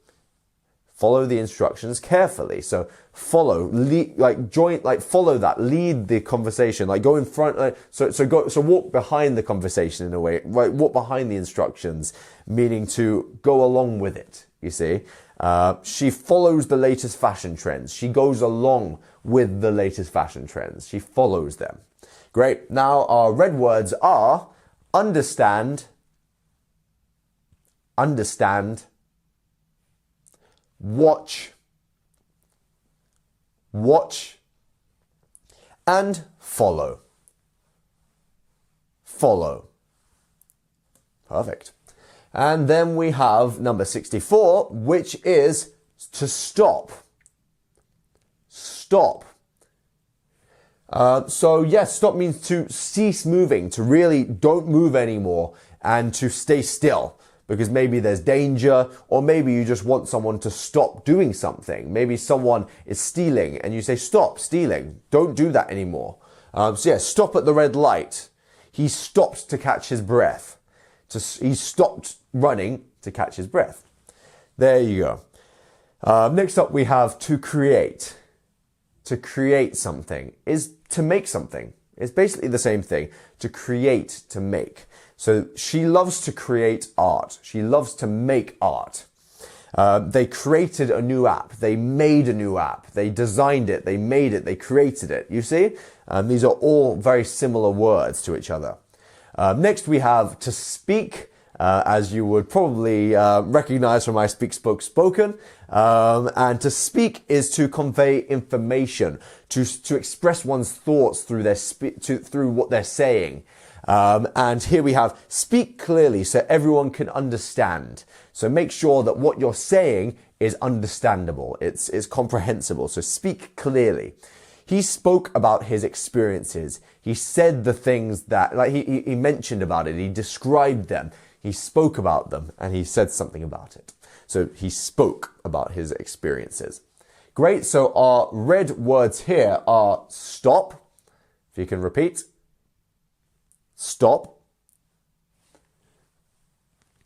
Follow the instructions carefully. So follow, lead, follow that, lead the conversation, like go in front, so walk behind the conversation in a way, right? Walk behind the instructions, meaning to go along with it, you see. She follows the latest fashion trends. She goes along with the latest fashion trends. She follows them. Great. Now our red words are understand, watch, and follow. Follow. Perfect. And then we have number 64, which is to stop. Stop. So yes, stop means to cease moving, to really don't move anymore and to stay still. Because maybe there's danger, or maybe you just want someone to stop doing something. Maybe someone is stealing and you say, stop stealing. Don't do that anymore. So yeah, stop at the red light. He stopped to catch his breath. He stopped running to catch his breath. There you go. Next up we have to create. To create something is to make something. It's basically the same thing. To create, to make. So she loves to create art. She loves to make art. They created a new app. They made a new app. They designed it. They made it. They created it. You see? These are all very similar words to each other. Next we have to speak, as you would probably recognize from my speak, spoke, spoken. And to speak is to convey information, to express one's thoughts through through what they're saying. And here we have speak clearly so everyone can understand. So make sure that what you're saying is understandable. It's comprehensible. So speak clearly. He spoke about his experiences. He said the things that, like he mentioned about it. He described them. He spoke about them and he said something about it. So he spoke about his experiences. Great. So our red words here are stop. If you can repeat. Stop,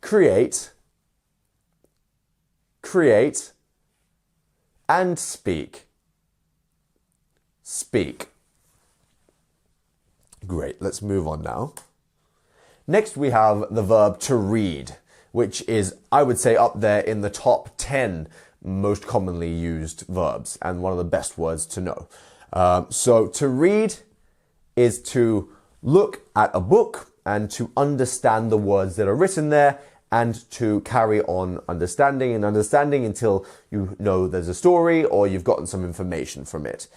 create, and speak. Speak. Great, let's move on now. Next we have the verb to read, which is, I would say, up there in the top 10 most commonly used verbs and one of the best words to know. So to read is to look at a book and to understand the words that are written there and to carry on understanding until you know there's a story or you've gotten some information from it.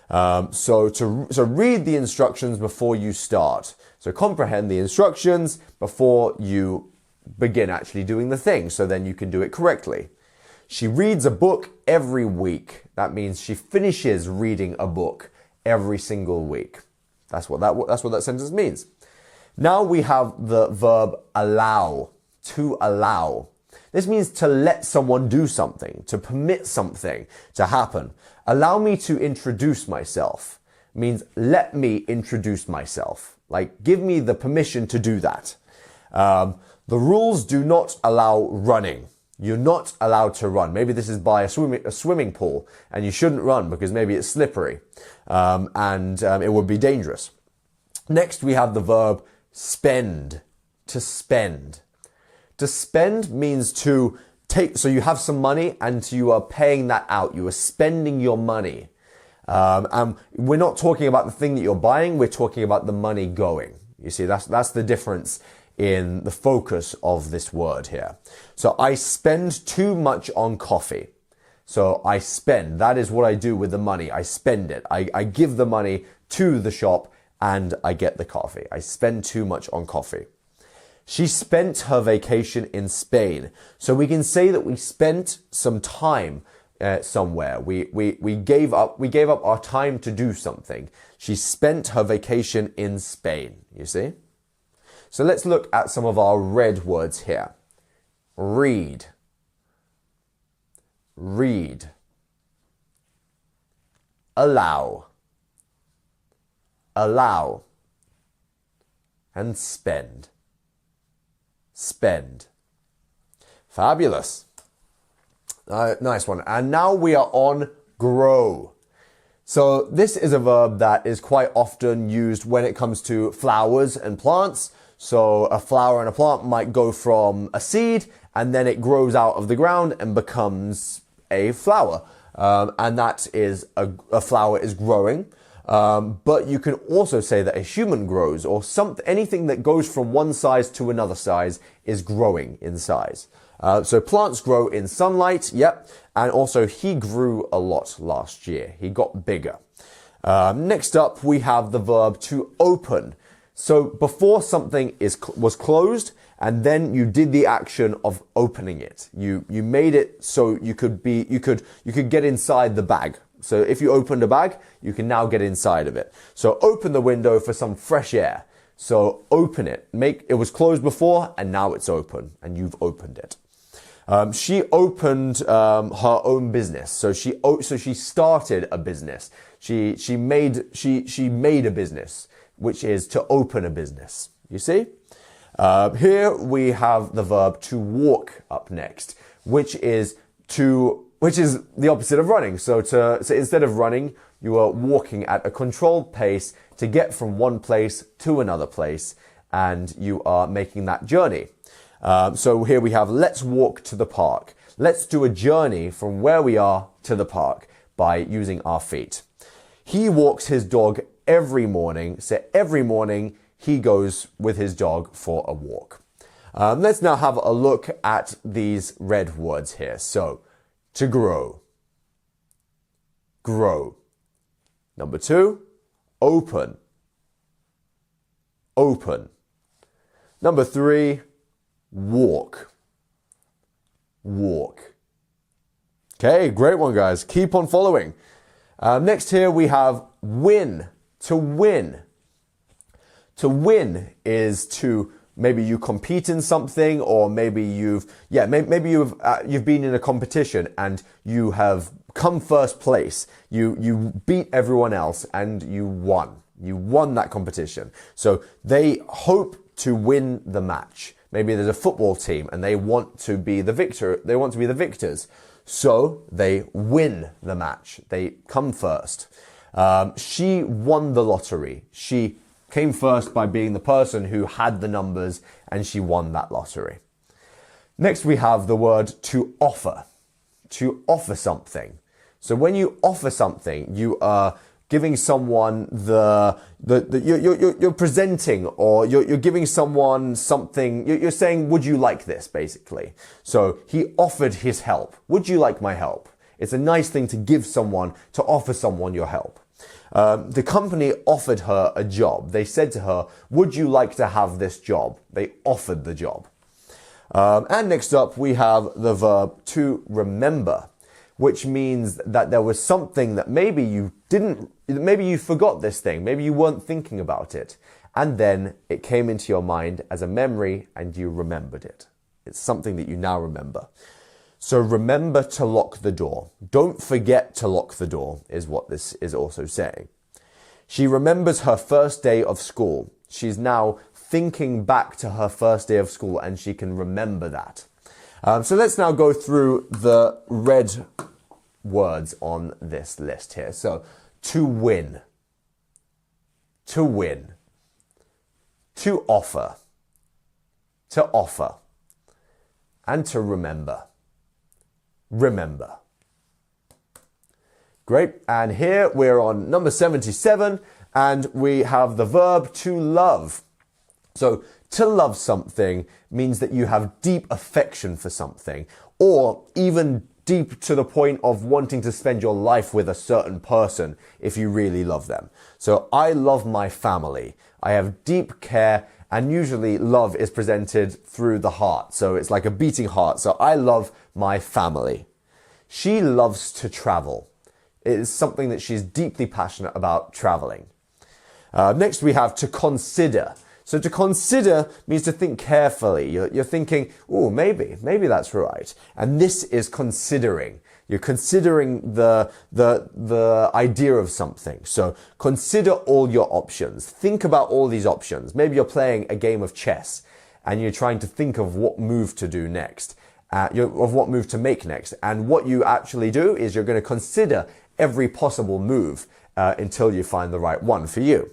So read the instructions before you start. So comprehend the instructions before you begin actually doing the thing, so then you can do it correctly. She reads a book every week. That means she finishes reading a book every single week. That's what that sentence means. Now we have the verb allow, to allow. This means to let someone do something, to permit something to happen. Allow me to introduce myself means let me introduce myself. Like, give me the permission to do that. The rules do not allow running. You're not allowed to run. Maybe this is by a swimming pool and you shouldn't run because maybe it's slippery and it would be dangerous. Next, we have the verb spend, to spend. To spend means to take, so you have some money and you are paying that out. You are spending your money. And we're not talking about the thing that you're buying. We're talking about the money going. You see, that's the difference in the focus of this word here. So I spend too much on coffee. So I spend, that is what I do with the money. I spend it. I give the money to the shop and I get the coffee. I spend too much on coffee. She spent her vacation in Spain. So we can say that we spent some time somewhere. We gave up our time to do something. She spent her vacation in Spain, you see? So let's look at some of our red words here. Read. Read. Allow. Allow. And spend. Spend. Fabulous. Nice one. And now we are on grow. So this is a verb that is quite often used when it comes to flowers and plants. So a flower and a plant might go from a seed and then it grows out of the ground and becomes a flower. And that is a flower is growing. But you can also say that a human grows, or anything that goes from one size to another size is growing in size. So plants grow in sunlight, yep. And also he grew a lot last year. He got bigger. Next up, we have the verb to open. So before something was closed, and then you did the action of opening it. You made it so you could get inside the bag. So if you opened a bag, you can now get inside of it. So open the window for some fresh air. So open it. It was closed before and now it's open and you've opened it. She opened her own business. So she started a business. She made a business, which is to open a business. You see? Here we have the verb to walk up next, which is the opposite of running. So instead of running, you are walking at a controlled pace to get from one place to another place, and you are making that journey. So here we have, let's walk to the park. Let's do a journey from where we are to the park by using our feet. He walks his dog every morning. So every morning he goes with his dog for a walk. Let's now have a look at these red words here. So, to grow. Grow. Number 2, open. Open. Number 3, walk. Walk. Okay, great one, guys. Keep on following. Next here we have win. To win. To win is to maybe you compete in something, or maybe you've been in a competition and you have come first place. You beat everyone else and you won. You won that competition. So they hope to win the match. Maybe there's a football team and they want to be the victor. They want to be the victors. So they win the match. They come first. She won the lottery. She came first by being the person who had the numbers, and she won that lottery. Next we have the word to offer. To offer something. So when you offer something, you are giving someone you're presenting, or you're giving someone something. You're saying, would you like this, basically? So he offered his help. Would you like my help? It's a nice thing to give someone, to offer someone your help. The company offered her a job. They said to her, would you like to have this job? They offered the job. And next up, we have the verb to remember, which means that there was something that maybe you forgot this thing, maybe you weren't thinking about it, and then it came into your mind as a memory and you remembered it. It's something that you now remember. So remember to lock the door. Don't forget to lock the door is what this is also saying. She remembers her first day of school. She's now thinking back to her first day of school and she can remember that. So let's now go through the red words on this list here. So to win, to win, to offer, and to remember. Remember. Great. And here we're on number 77 and we have the verb to love. So to love something means that you have deep affection for something, or even deep to the point of wanting to spend your life with a certain person if you really love them. So I love my family. I have deep care, and usually love is presented through the heart. So it's like a beating heart. So I love my family. She loves to travel. It is something that she's deeply passionate about, traveling. Next we have to consider. So to consider means to think carefully. You're thinking, oh, maybe that's right. And this is considering. You're considering the idea of something. So consider all your options. Think about all these options. Maybe you're playing a game of chess and you're trying to think of what move to do next, of what move to make next. And what you actually do is you're going to consider every possible move until you find the right one for you.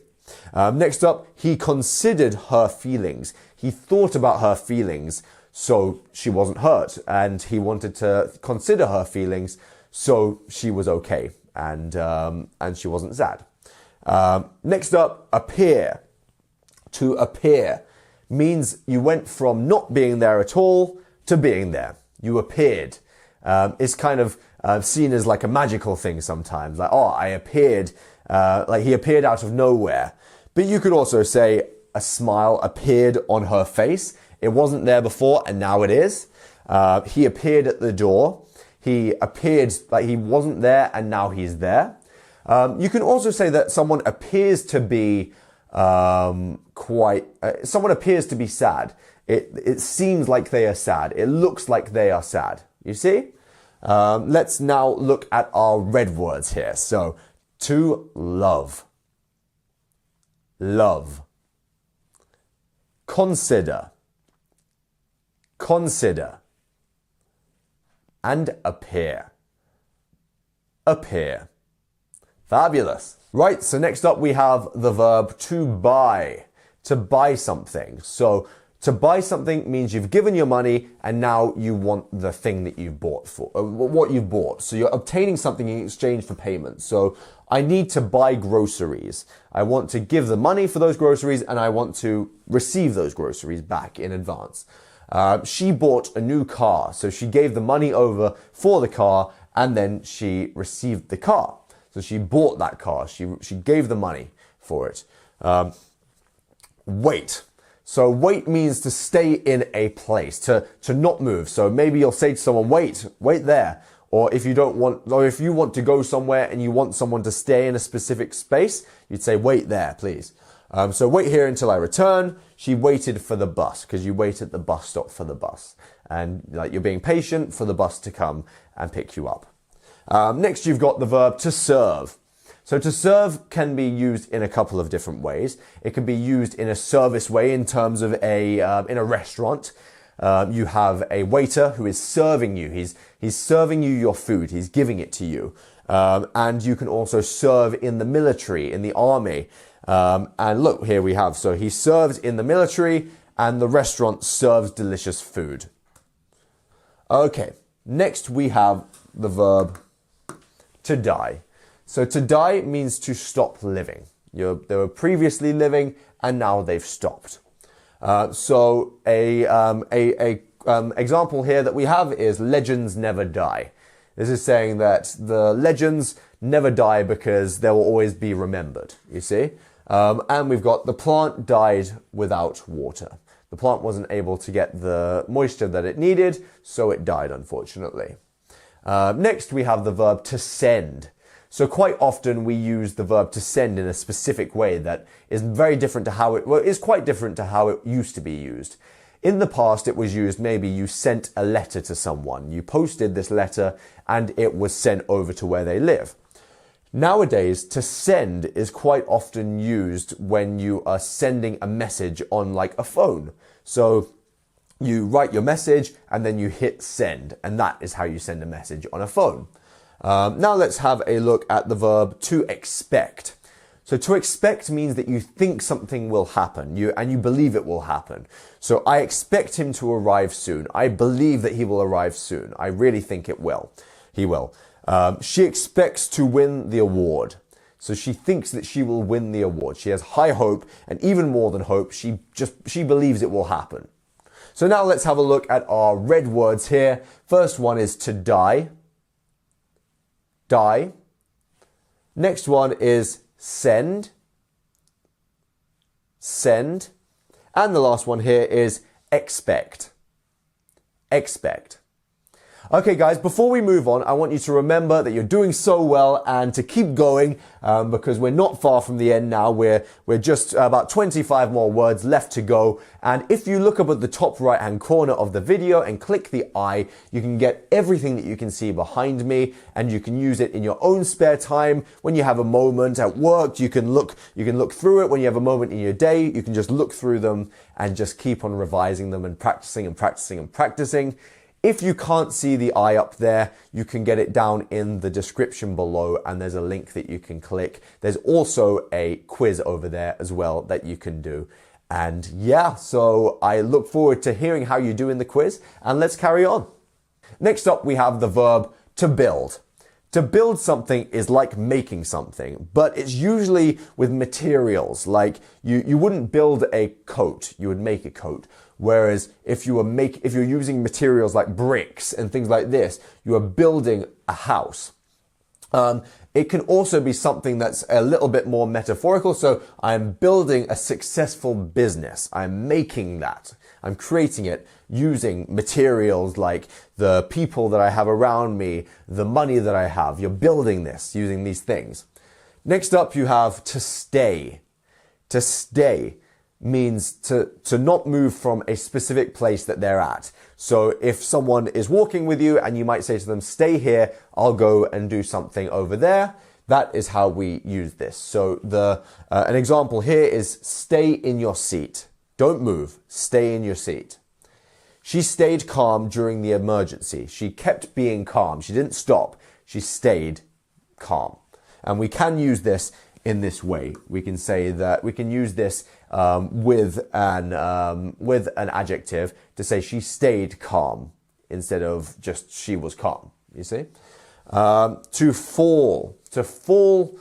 Next up, he considered her feelings. He thought about her feelings so she wasn't hurt, and he wanted to consider her feelings so she was okay and she wasn't sad. Next up, appear. To appear means you went from not being there at all to being there. You appeared. It's kind of seen as like a magical thing sometimes. Like, oh, I appeared, like he appeared out of nowhere. But you could also say a smile appeared on her face. It wasn't there before and now it is. He appeared at the door. He appeared like he wasn't there and now he's there. You can also say that someone appears to be someone appears to be sad. It seems like they are sad. It looks like they are sad. You see? Let's now look at our red words here. So, to love. Love. Consider. Consider. And appear. Appear. Fabulous. Right, so next up we have the verb to buy. To buy something. So, to buy something means you've given your money and now you want the thing that you've bought for, what you've bought. So you're obtaining something in exchange for payment. So I need to buy groceries. I want to give the money for those groceries and I want to receive those groceries back in advance. She bought a new car. So she gave the money over for the car and then she received the car. So she bought that car. She gave the money for it. Wait. So wait means to stay in a place, to not move. So maybe you'll say to someone, wait there. Or if you want to go somewhere and you want someone to stay in a specific space, you'd say, wait there, please. So wait here until I return. She waited for the bus because you wait at the bus stop for the bus. And like you're being patient for the bus to come and pick you up. Next, you've got the verb to serve. So to serve can be used in a couple of different ways. It can be used in a service way in terms of in a restaurant. You have a waiter who is serving you. He's serving you your food. He's giving it to you. And you can also serve in the military, in the army. And look, here we have. So he serves in the military and the restaurant serves delicious food. Okay. Next we have the verb to die. So to die means to stop living. They were previously living and now they've stopped. So example here that we have is legends never die. This is saying that the legends never die because they will always be remembered, you see? And we've got the plant died without water. The plant wasn't able to get the moisture that it needed, so it died, unfortunately. Next, we have the verb to send. So quite often we use the verb to send in a specific way that is very different to how is quite different to how it used to be used. In the past, it was used, maybe you sent a letter to someone. You posted this letter and it was sent over to where they live. Nowadays, to send is quite often used when you are sending a message on like a phone. So you write your message and then you hit send, and that is how you send a message on a phone. Now let's have a look at the verb to expect. So to expect means that you think something will happen, and you believe it will happen. So I expect him to arrive soon. I believe that he will arrive soon. I really think it will. He will. She expects to win the award. So she thinks that she will win the award. She has high hope, and even more than hope, she believes it will happen. So now let's have a look at our red words here. First one is to die. Die. Next one is send. Send. And the last one here is expect. Expect. Okay guys, before we move on, I want you to remember that you're doing so well and to keep going because we're not far from the end now. We're just about 25 more words left to go. And if you look up at the top right hand corner of the video and click the eye, you can get everything that you can see behind me, and you can use it in your own spare time. When you have a moment at work, you can look through it. When you have a moment in your day, you can just look through them and just keep on revising them and practicing and practicing and practicing. If you can't see the eye up there, you can get it down in the description below, and there's a link that you can click. There's also a quiz over there as well that you can do. And yeah, so I look forward to hearing how you do in the quiz, and let's carry on. Next up, we have the verb to build. To build something is like making something, but it's usually with materials. Like you wouldn't build a coat, you would make a coat. Whereas if you're using materials like bricks and things like this, you are building a house. It can also be something that's a little bit more metaphorical. So I'm building a successful business. I'm making that. I'm creating it using materials like the people that I have around me, the money that I have. You're building this using these things. Next up, you have to stay. To stay means to not move from a specific place that they're at. So if someone is walking with you and you might say to them, stay here, I'll go and do something over there. That is how we use this. So an example here is stay in your seat. Don't move, stay in your seat. She stayed calm during the emergency. She kept being calm. She didn't stop. She stayed calm. And we can use this in this way. We can say that we can use this with an adjective to say she stayed calm instead of just she was calm. You see, to fall. To fall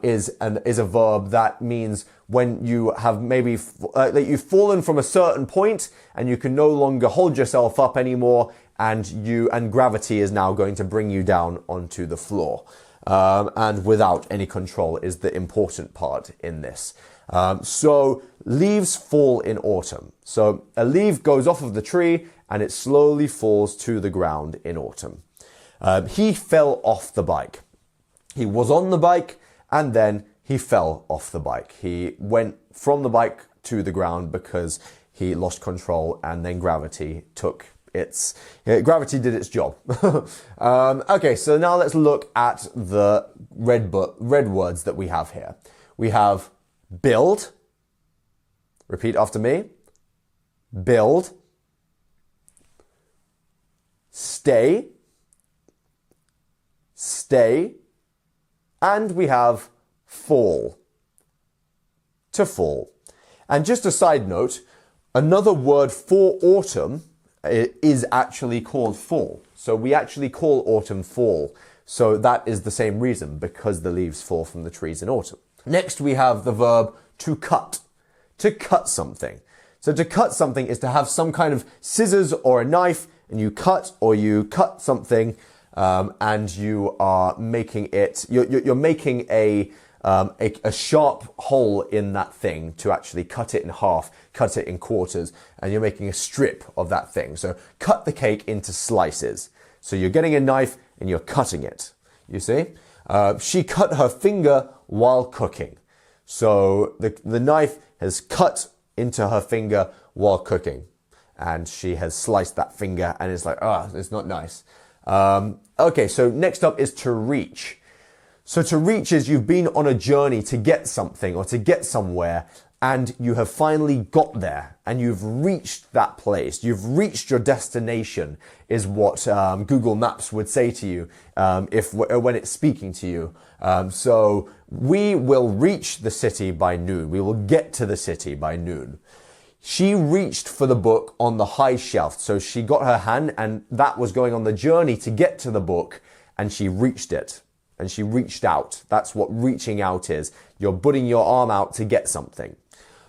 is a verb that means when you have maybe that you've fallen from a certain point and you can no longer hold yourself up anymore, and gravity is now going to bring you down onto the floor. And without any control is the important part in this. So leaves fall in autumn. So a leaf goes off of the tree and it slowly falls to the ground in autumn. He fell off the bike. He was on the bike and then he fell off the bike. He went from the bike to the ground because he lost control, and then gravity did its job. Okay, so now let's look at the red words that we have here. We have build. Repeat after me. Build. Stay. Stay. And we have fall. To fall. And just a side note, another word for autumn is actually called fall. So we actually call autumn fall. So that is the same reason, because the leaves fall from the trees in autumn. Next, we have the verb to cut. To cut something. So to cut something is to have some kind of scissors or a knife, and you cut something and you are making it, you're making a sharp hole in that thing to actually cut it in half, cut it in quarters, and you're making a strip of that thing. So cut the cake into slices. So you're getting a knife and you're cutting it. You see? She cut her finger while cooking. So the knife has cut into her finger while cooking. And she has sliced that finger and it's like, it's not nice. Okay, so next up is to reach. So to reach is you've been on a journey to get something or to get somewhere, and you have finally got there and you've reached that place. You've reached your destination is what Google Maps would say to you when it's speaking to you. So we will reach the city by noon. We will get to the city by noon. She reached for the book on the high shelf. So she got her hand and that was going on the journey to get to the book, and she reached it. And she reached out. That's what reaching out is. You're putting your arm out to get something.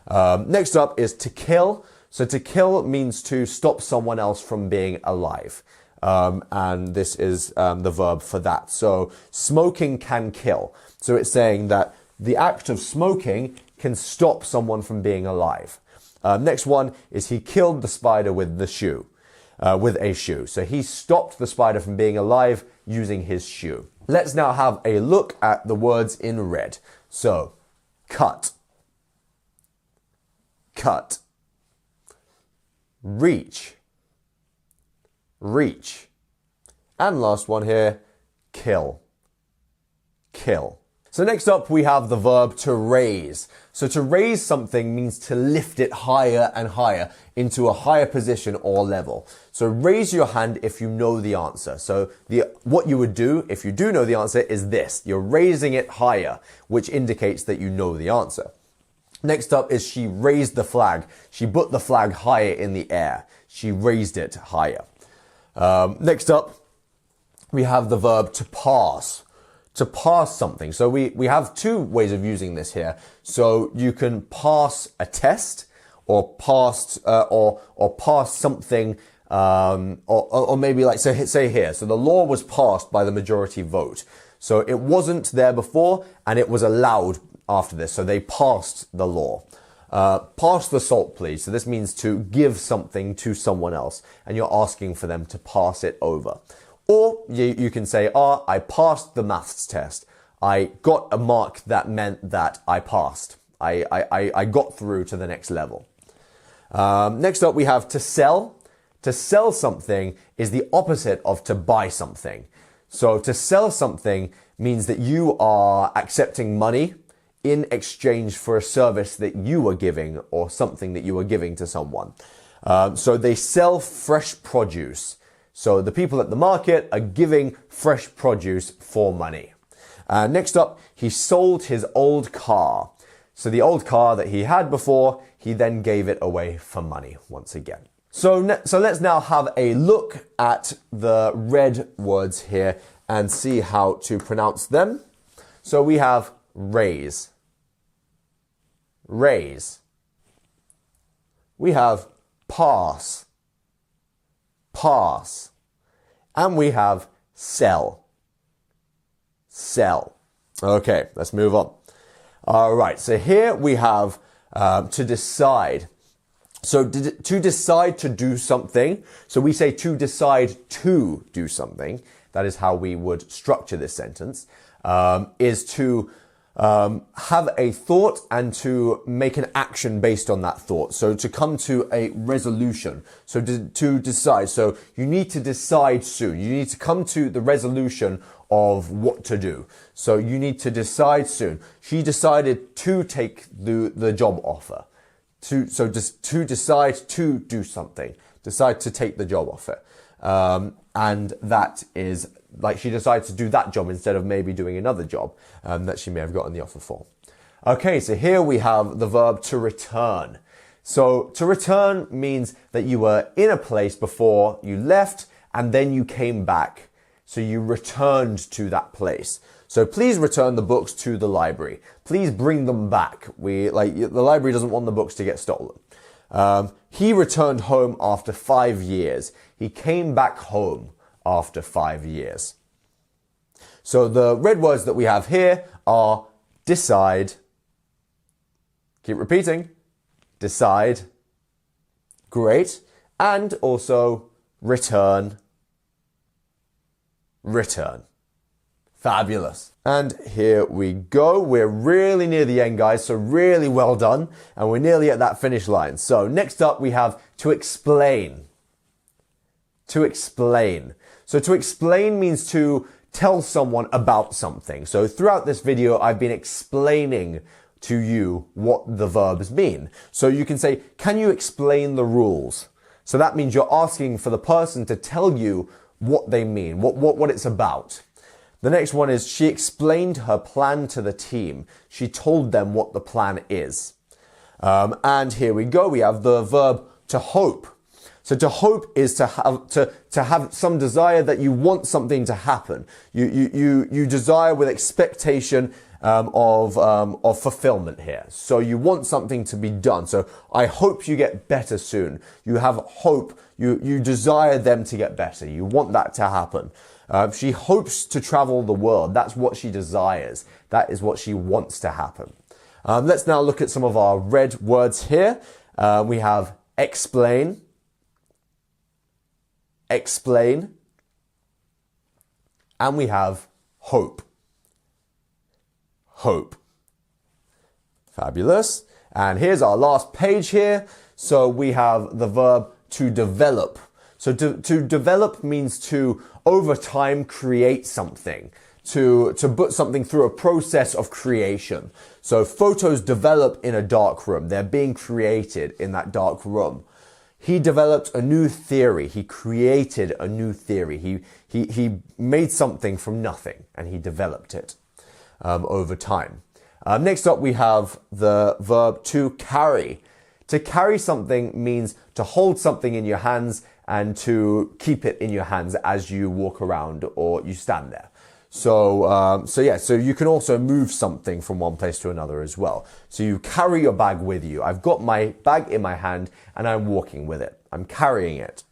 Next up is to kill. So to kill means to stop someone else from being alive. And this is the verb for that. So smoking can kill. So it's saying that the act of smoking can stop someone from being alive. Next one is he killed the spider with the shoe, with a shoe. So he stopped the spider from being alive using his shoe. Let's now have a look at the words in red. So, cut, cut, reach, reach, and last one here, kill, kill. So next up we have the verb to raise. So to raise something means to lift it higher and higher into a higher position or level. So raise your hand if you know the answer. So what you would do if you do know the answer is this. You're raising it higher, which indicates that you know the answer. Next up is she raised the flag. She put the flag higher in the air. She raised it higher. Next up, we have the verb to pass. To pass something. So we have two ways of using this here. So you can pass a test, or pass something, or maybe like say here. So the law was passed by the majority vote. So it wasn't there before, and it was allowed after this. So they passed the law. Pass the salt, please. So this means to give something to someone else, and you're asking for them to pass it over. Or you can say, I passed the maths test. I got a mark that meant that I passed. I got through to the next level. Next up, we have to sell. To sell something is the opposite of to buy something. So to sell something means that you are accepting money in exchange for a service that you are giving or something that you are giving to someone. So they sell fresh produce. So the people at the market are giving fresh produce for money. Next up, he sold his old car. So the old car that he had before, he then gave it away for money once again. So let's now have a look at the red words here and see how to pronounce them. So we have raise, raise. We have pass, pass. And we have sell, sell. Okay, let's move on. All right, so here we have to decide. So to decide to do something, so we say to decide to do something, that is how we would structure this sentence, is to have a thought and to make an action based on that thought. So to come to a resolution. So to decide. So you need to decide soon. You need to come to the resolution of what to do. So you need to decide soon. She decided to take the job offer. So just to decide to do something. Decide to take the job offer. And that is like she decided to do that job instead of maybe doing another job that she may have gotten the offer for. Okay, so here we have the verb to return. So to return means that you were in a place before you left and then you came back. So you returned to that place. So please return the books to the library. Please bring them back. The library doesn't want the books to get stolen. He returned home after 5 years. He came back home after 5 years. So the red words that we have here are decide, keep repeating, decide, great, and also return, return. Fabulous. And here we go. We're really near the end, guys, so really well done. And we're nearly at that finish line. So next up we have to explain. To explain. So to explain means to tell someone about something. So throughout this video, I've been explaining to you what the verbs mean. So you can say, can you explain the rules? So that means you're asking for the person to tell you what they mean, what it's about. The next one is, she explained her plan to the team. She told them what the plan is. And here we go. We have the verb to hope. So to hope is to have some desire that you want something to happen. You desire with expectation of fulfillment here. So you want something to be done. So I hope you get better soon. You have hope. You desire them to get better. You want that to happen. She hopes to travel the world. That's what she desires. That is what she wants to happen. Let's now look at some of our red words here. We have explain, explain, and we have hope. Hope. Fabulous. And here's our last page here. So we have the verb to develop. So to develop means to, over time, create something. To put something through a process of creation. So photos develop in a dark room. They're being created in that dark room. He developed a new theory. He created a new theory. He made something from nothing and he developed it over time. Next up, we have the verb to carry. To carry something means to hold something in your hands and to keep it in your hands as you walk around or you stand there. So you can also move something from one place to another as well. So you carry your bag with you. I've got my bag in my hand and I'm walking with it. I'm carrying it.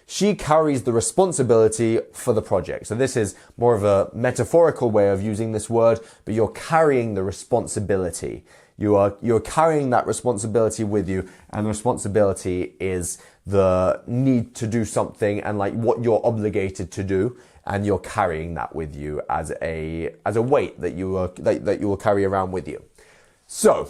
She carries the responsibility for the project. So this is more of a metaphorical way of using this word, but you're carrying the responsibility. You're carrying that responsibility with you, and the responsibility is the need to do something and like what you're obligated to do, and you're carrying that with you as a weight that you will carry around with you. So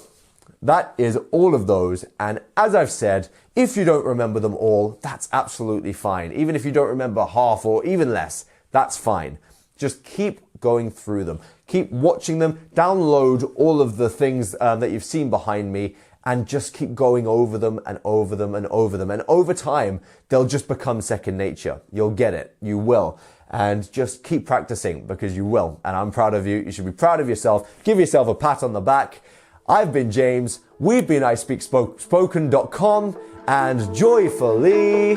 that is all of those, and as I've said, if you don't remember them all, that's absolutely fine. Even if you don't remember half or even less, that's fine. Just keep going through them. Keep watching them. Download all of the things that you've seen behind me and just keep going over them and over them and over them. And over time, they'll just become second nature. You'll get it. You will. And just keep practicing because you will. And I'm proud of you. You should be proud of yourself. Give yourself a pat on the back. I've been James. We've been ispeakspoken.com and joyfully